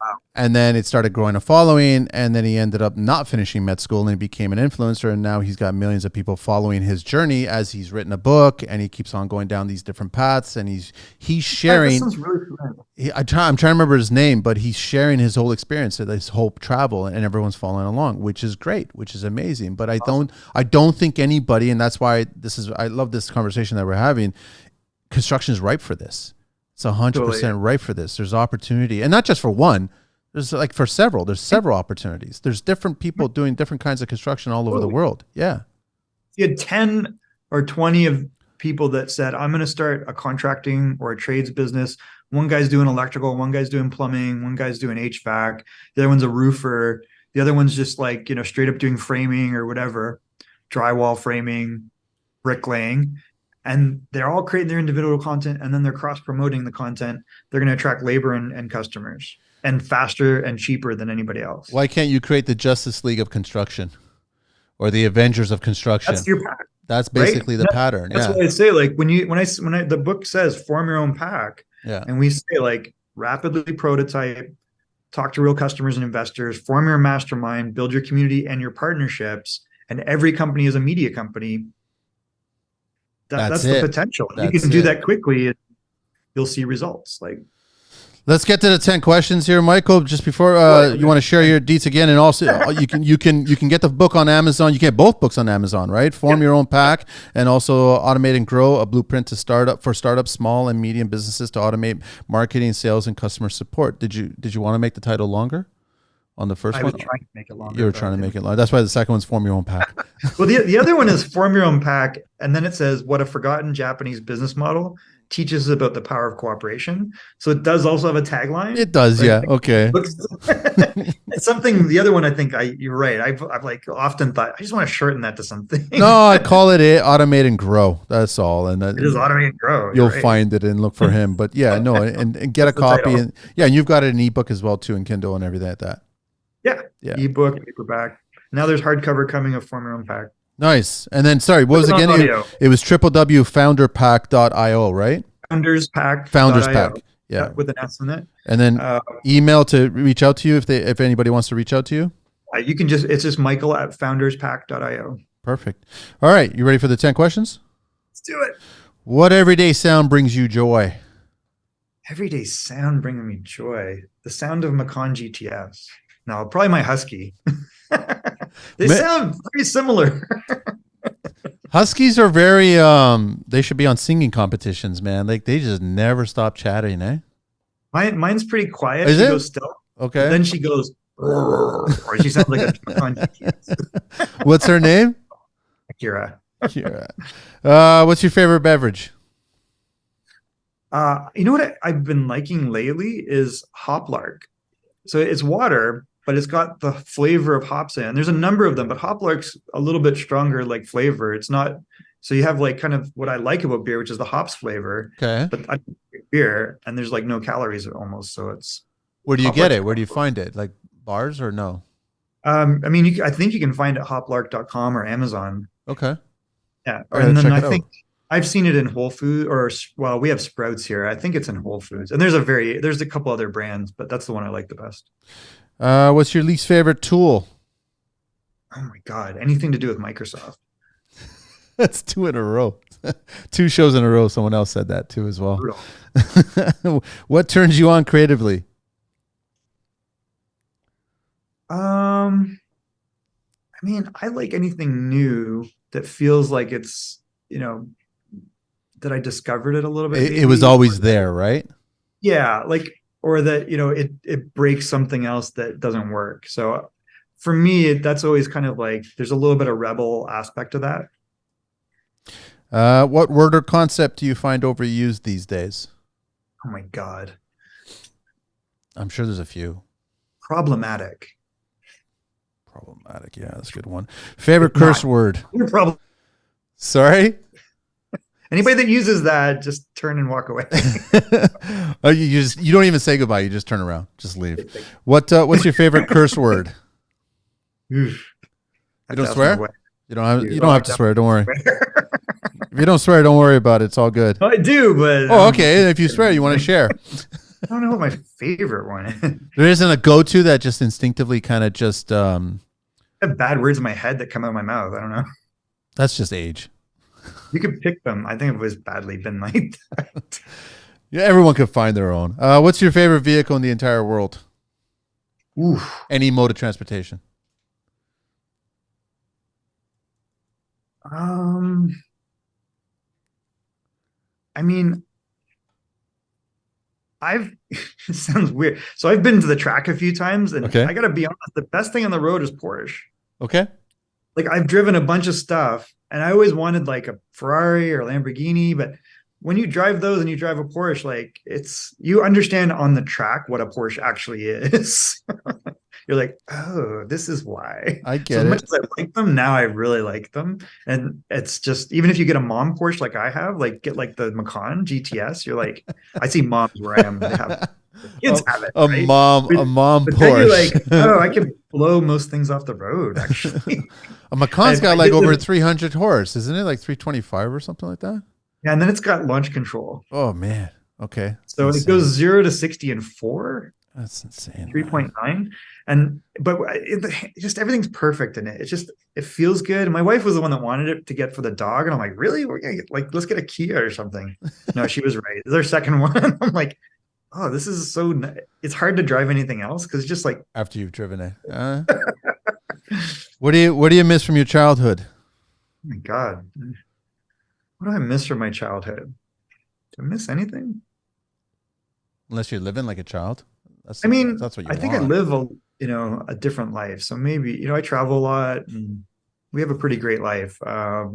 Wow. And then it started growing a following, and then he ended up not finishing med school and he became an influencer. And now he's got millions of people following his journey as he's written a book, and he keeps on going down these different paths. And he's sharing. Really I'm trying to remember his name, but he's sharing his whole experience, his whole travel, and everyone's following along, which is great, which is amazing. But I don't think anybody, and that's why I love this conversation that we're having. Construction is ripe for this. It's 100% ripe for this. There's opportunity, and not just for one. There's like for several. There's several opportunities. There's different people doing different kinds of construction all over the world. Yeah. You had 10 or 20 of people that said, I'm going to start a contracting or a trades business. One guy's doing electrical, one guy's doing plumbing, one guy's doing HVAC, the other one's a roofer, the other one's just like, straight up doing framing or whatever, drywall framing, bricklaying. And they're all creating their individual content, and then they're cross-promoting the content. They're going to attract labor and customers, and faster and cheaper than anybody else. Why can't you create the Justice League of construction or the Avengers of construction? That's your pack. That's basically the pattern. That's what I say. Like when the book says form your own pack, and we say like rapidly prototype, talk to real customers and investors, form your mastermind, build your community and your partnerships, and every company is a media company. That's the potential. If you can do that quickly, you'll see results. Like, let's get to the 10 questions here, Michael. Just before you want to share your deets again, and also you can get the book on Amazon. You get both books on Amazon, right? Form Your Own Pack, and also Automate and Grow: A Blueprint to startups, small and medium businesses to automate marketing, sales, and customer support. Did you want to make the title longer? On the first one, I was trying to make it longer. You were trying to make it longer. That's why the second one's Form Your Own Pack. Well, the other one is Form Your Own Pack, and then it says what a forgotten Japanese business model teaches us about the power of cooperation. So it does also have a tagline. It does, yeah. Okay. It's something. The other one, I think you're right. I've like often thought I just want to shorten that to something. No, I call it Automate and Grow. That's all. And it is Automate and Grow. You'll find it and look for him. But yeah, no, and get a copy. And you've got it in ebook as well too, and Kindle and everything like that. Yeah. Ebook, paperback. Now there's hardcover coming of Form Your Own Pack. Nice. And then, sorry, what was it again? It was www.founderpack.io, right? Founders Pack. Yeah. With an S in it. And then email to reach out to you if anybody wants to reach out to you. You can it's just Michael@founderspack.io. Perfect. All right. You ready for the 10 questions? Let's do it. What everyday sound brings you joy? Everyday sound bringing me joy. The sound of Macan GTS. No, probably my Husky. They sound very similar. Huskies are very, they should be on singing competitions, man. Like they just never stop chatting, eh? Mine's pretty quiet. Is she it? goes still. Okay. And then she goes, or she sounds like a Macan GTS. What's her name? Akira. What's your favorite beverage? You know what I've been liking lately is Hoplark. So it's water, but it's got the flavor of hops in. There's a number of them, but Hoplark's a little bit stronger, like flavor. It's not. So you have like kind of what I like about beer, which is the hops flavor. Okay. But I drink beer, and there's like no calories almost. So it's. Where do you get it? Where do you find it? Like bars or no? I mean, I think you can find it at hoplark.com or Amazon. Okay. Yeah, and then I think I've seen it in Whole Foods, we have Sprouts here. I think it's in Whole Foods, and there's a couple other brands, but that's the one I like the best. What's your least favorite tool? Oh my God, anything to do with Microsoft. That's two in a row. Two shows in a row. Someone else said that too as well. Brutal. What turns you on creatively? Um, I mean, I like anything new that feels like it's, you know, that I discovered it a little bit, It was maybe. always there, right? Yeah, like, or that, it breaks something else that doesn't work. So for me, that's always kind of like there's a little bit of rebel aspect to that. What word or concept do you find overused these days? Oh my God. I'm sure there's a few. Problematic. Problematic. Yeah, that's a good one. Favorite It's not. curse word? Your problem. Sorry? Anybody that uses that, just turn and walk away. Oh, you don't even say goodbye. You just turn around. Just leave. What's your favorite curse word? Oof. You Have don't to ask my swear? wife. You don't have to swear. Don't worry. If you don't swear, don't worry about it. It's all good. I do, but Oh, okay. If you swear, you want to share. I don't know what my favorite one is. There isn't a go-to that just instinctively kind of just I have bad words in my head that come out of my mouth. I don't know. that's just age. You could pick them. I think it was badly been like that. Yeah, everyone could find their own. What's your favorite vehicle in the entire world? Oof. Any mode of transportation? Um, I mean, I've it sounds weird. So I've been to the track a few times, and Okay. I gotta be honest, the best thing on the road is Porsche. Okay. Like I've driven a bunch of stuff, and I always wanted like a Ferrari or Lamborghini, but when you drive those and you drive a Porsche, like it's you understand on the track what a Porsche actually is. You're like, oh, this is why. I So get as much it. as I like them, now I really like them. And it's just even if you get a mom Porsche like I have, like get like the Macan GTS, you're like, I see moms where I am, they have kids have it, right? A mom But then you're like, Porsche. oh, I can blow most things off the road, actually. A Macan's got I like did over live, 300 horse, isn't it? Like 325 or something like that. yeah, and then it's got launch control. Oh man. Okay. It's So it goes insane. 0 to 60 in That's insane, man. 3.9. And but just everything's perfect in it. It's just it feels good. And my wife was the one that wanted it to get for the dog, and I'm like, really? We're gonna get like let's get a Kia or something. No, she was right. This is our second one. I'm like, oh, this is so. It's hard to drive anything else because it's just like, After you've driven it. What do you miss from your childhood? oh my God, what do I miss from my childhood? Do I miss anything? Unless you're living like a child. I mean, That's what you I think I want. live a different life. So maybe, I travel a lot and we have a pretty great life. I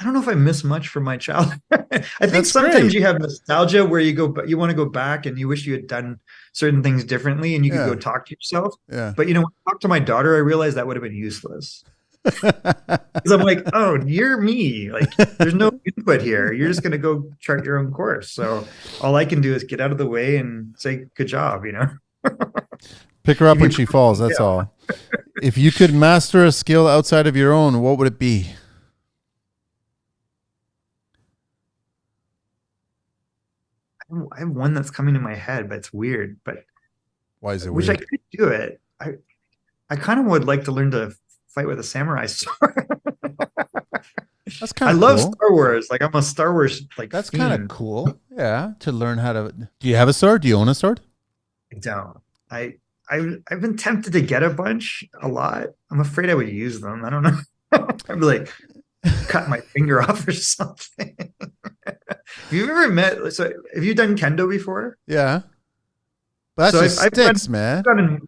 don't know if I miss much from my childhood. I think That's sometimes great. you have nostalgia where you want to go back and you wish you had done certain things differently and you could go Yeah. talk to yourself. Yeah. But when I talk to my daughter, I realized that would have been useless. Because I'm like, oh, you're me. Like, there's no input here. You're just gonna go chart your own course. So all I can do is get out of the way and say, good job. Pick her up Give when you she falls. That's yeah. all. If you could master a skill outside of your own, what would it be? I have one that's coming to my head, but it's weird. But Why is it which I weird? could do it. I kind of would like to learn to fight with a samurai sword. That's kind I of love cool. Star Wars. Like I'm a Star Wars like That's kind of fiend. cool. Yeah. To learn how to. Do you have a sword? Do you own a sword? I don't. I I've been tempted to get a lot. I'm afraid I would use them. I don't know. I'd be like cut my finger off or something. Have you ever met? So have you done kendo before? Yeah. But that's So just I've sticks, man. done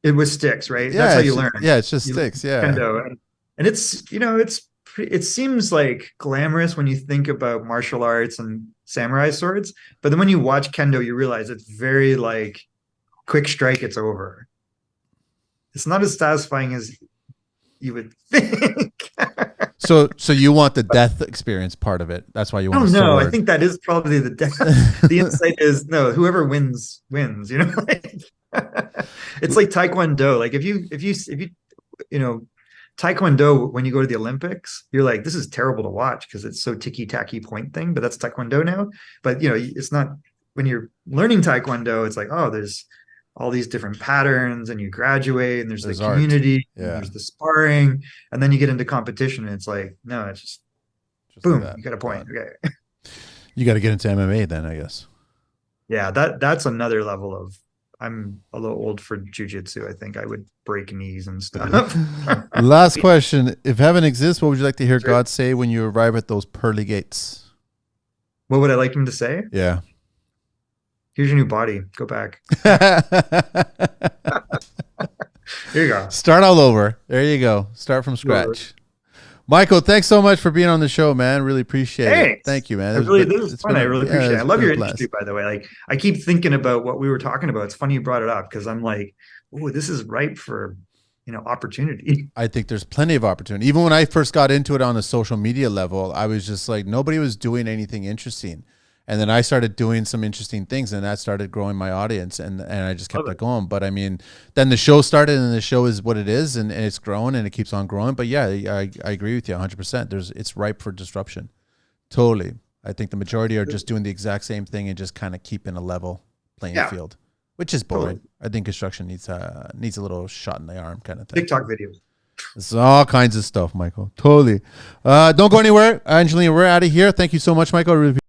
it with sticks, right? That's Yeah. how you learn. Yeah. It's just You learn sticks. Yeah. kendo, and it seems like glamorous when you think about martial arts and samurai swords, but then when you watch kendo, you realize it's very like quick strike, it's over. It's not as satisfying as you would think. I So you want the death experience part of it. That's why you want a don't know. I sword. think that is probably the the insight is no, whoever wins wins, like, it's like taekwondo. Like if you you know taekwondo, when you go to the Olympics, you're like, this is terrible to watch because it's so ticky-tacky point thing, but that's taekwondo now. But it's not when you're learning taekwondo, it's like, oh, there's all these different patterns, and you graduate, and there's the There's art. community, and Yeah. there's the sparring, and then you get into competition, and it's like, no, it's just Just like boom, that. you got a point. Done. Okay. You got to get into MMA then, I guess. Yeah, that's another level of, I'm a little old for jujitsu. I think I would break knees and stuff. Last question. If heaven exists, what would you like to hear Sure. God say when you arrive at those pearly gates? What would I like him to say? Yeah. Here's your new body. Go back. Here you go. Start all over. There you go. Start from scratch. Michael, thanks so much for being on the show, man. Really appreciate it. Thanks. Thank you, man. This is fun. I really appreciate it. I love your industry, by the way. Like, I keep thinking about what we were talking about. It's funny you brought it up, because I'm like, oh, this is ripe for, opportunity. I think there's plenty of opportunity. Even when I first got into it on a social media level, I was just like, nobody was doing anything interesting. And then I started doing some interesting things, and that started growing my audience, and I just kept it going. But I mean, then the show started, and the show is what it is, and it's growing, and it keeps on growing. But yeah, I agree with you 100%. It's ripe for disruption. Totally. I think the majority are just doing the exact same thing and just kind of keeping a level playing field, which is boring. Totally. I think construction needs a little shot in the arm kind of thing. TikTok videos. It's all kinds of stuff, Michael. Totally. Don't go anywhere. Angelina, we're out of here. Thank you so much, Michael. I really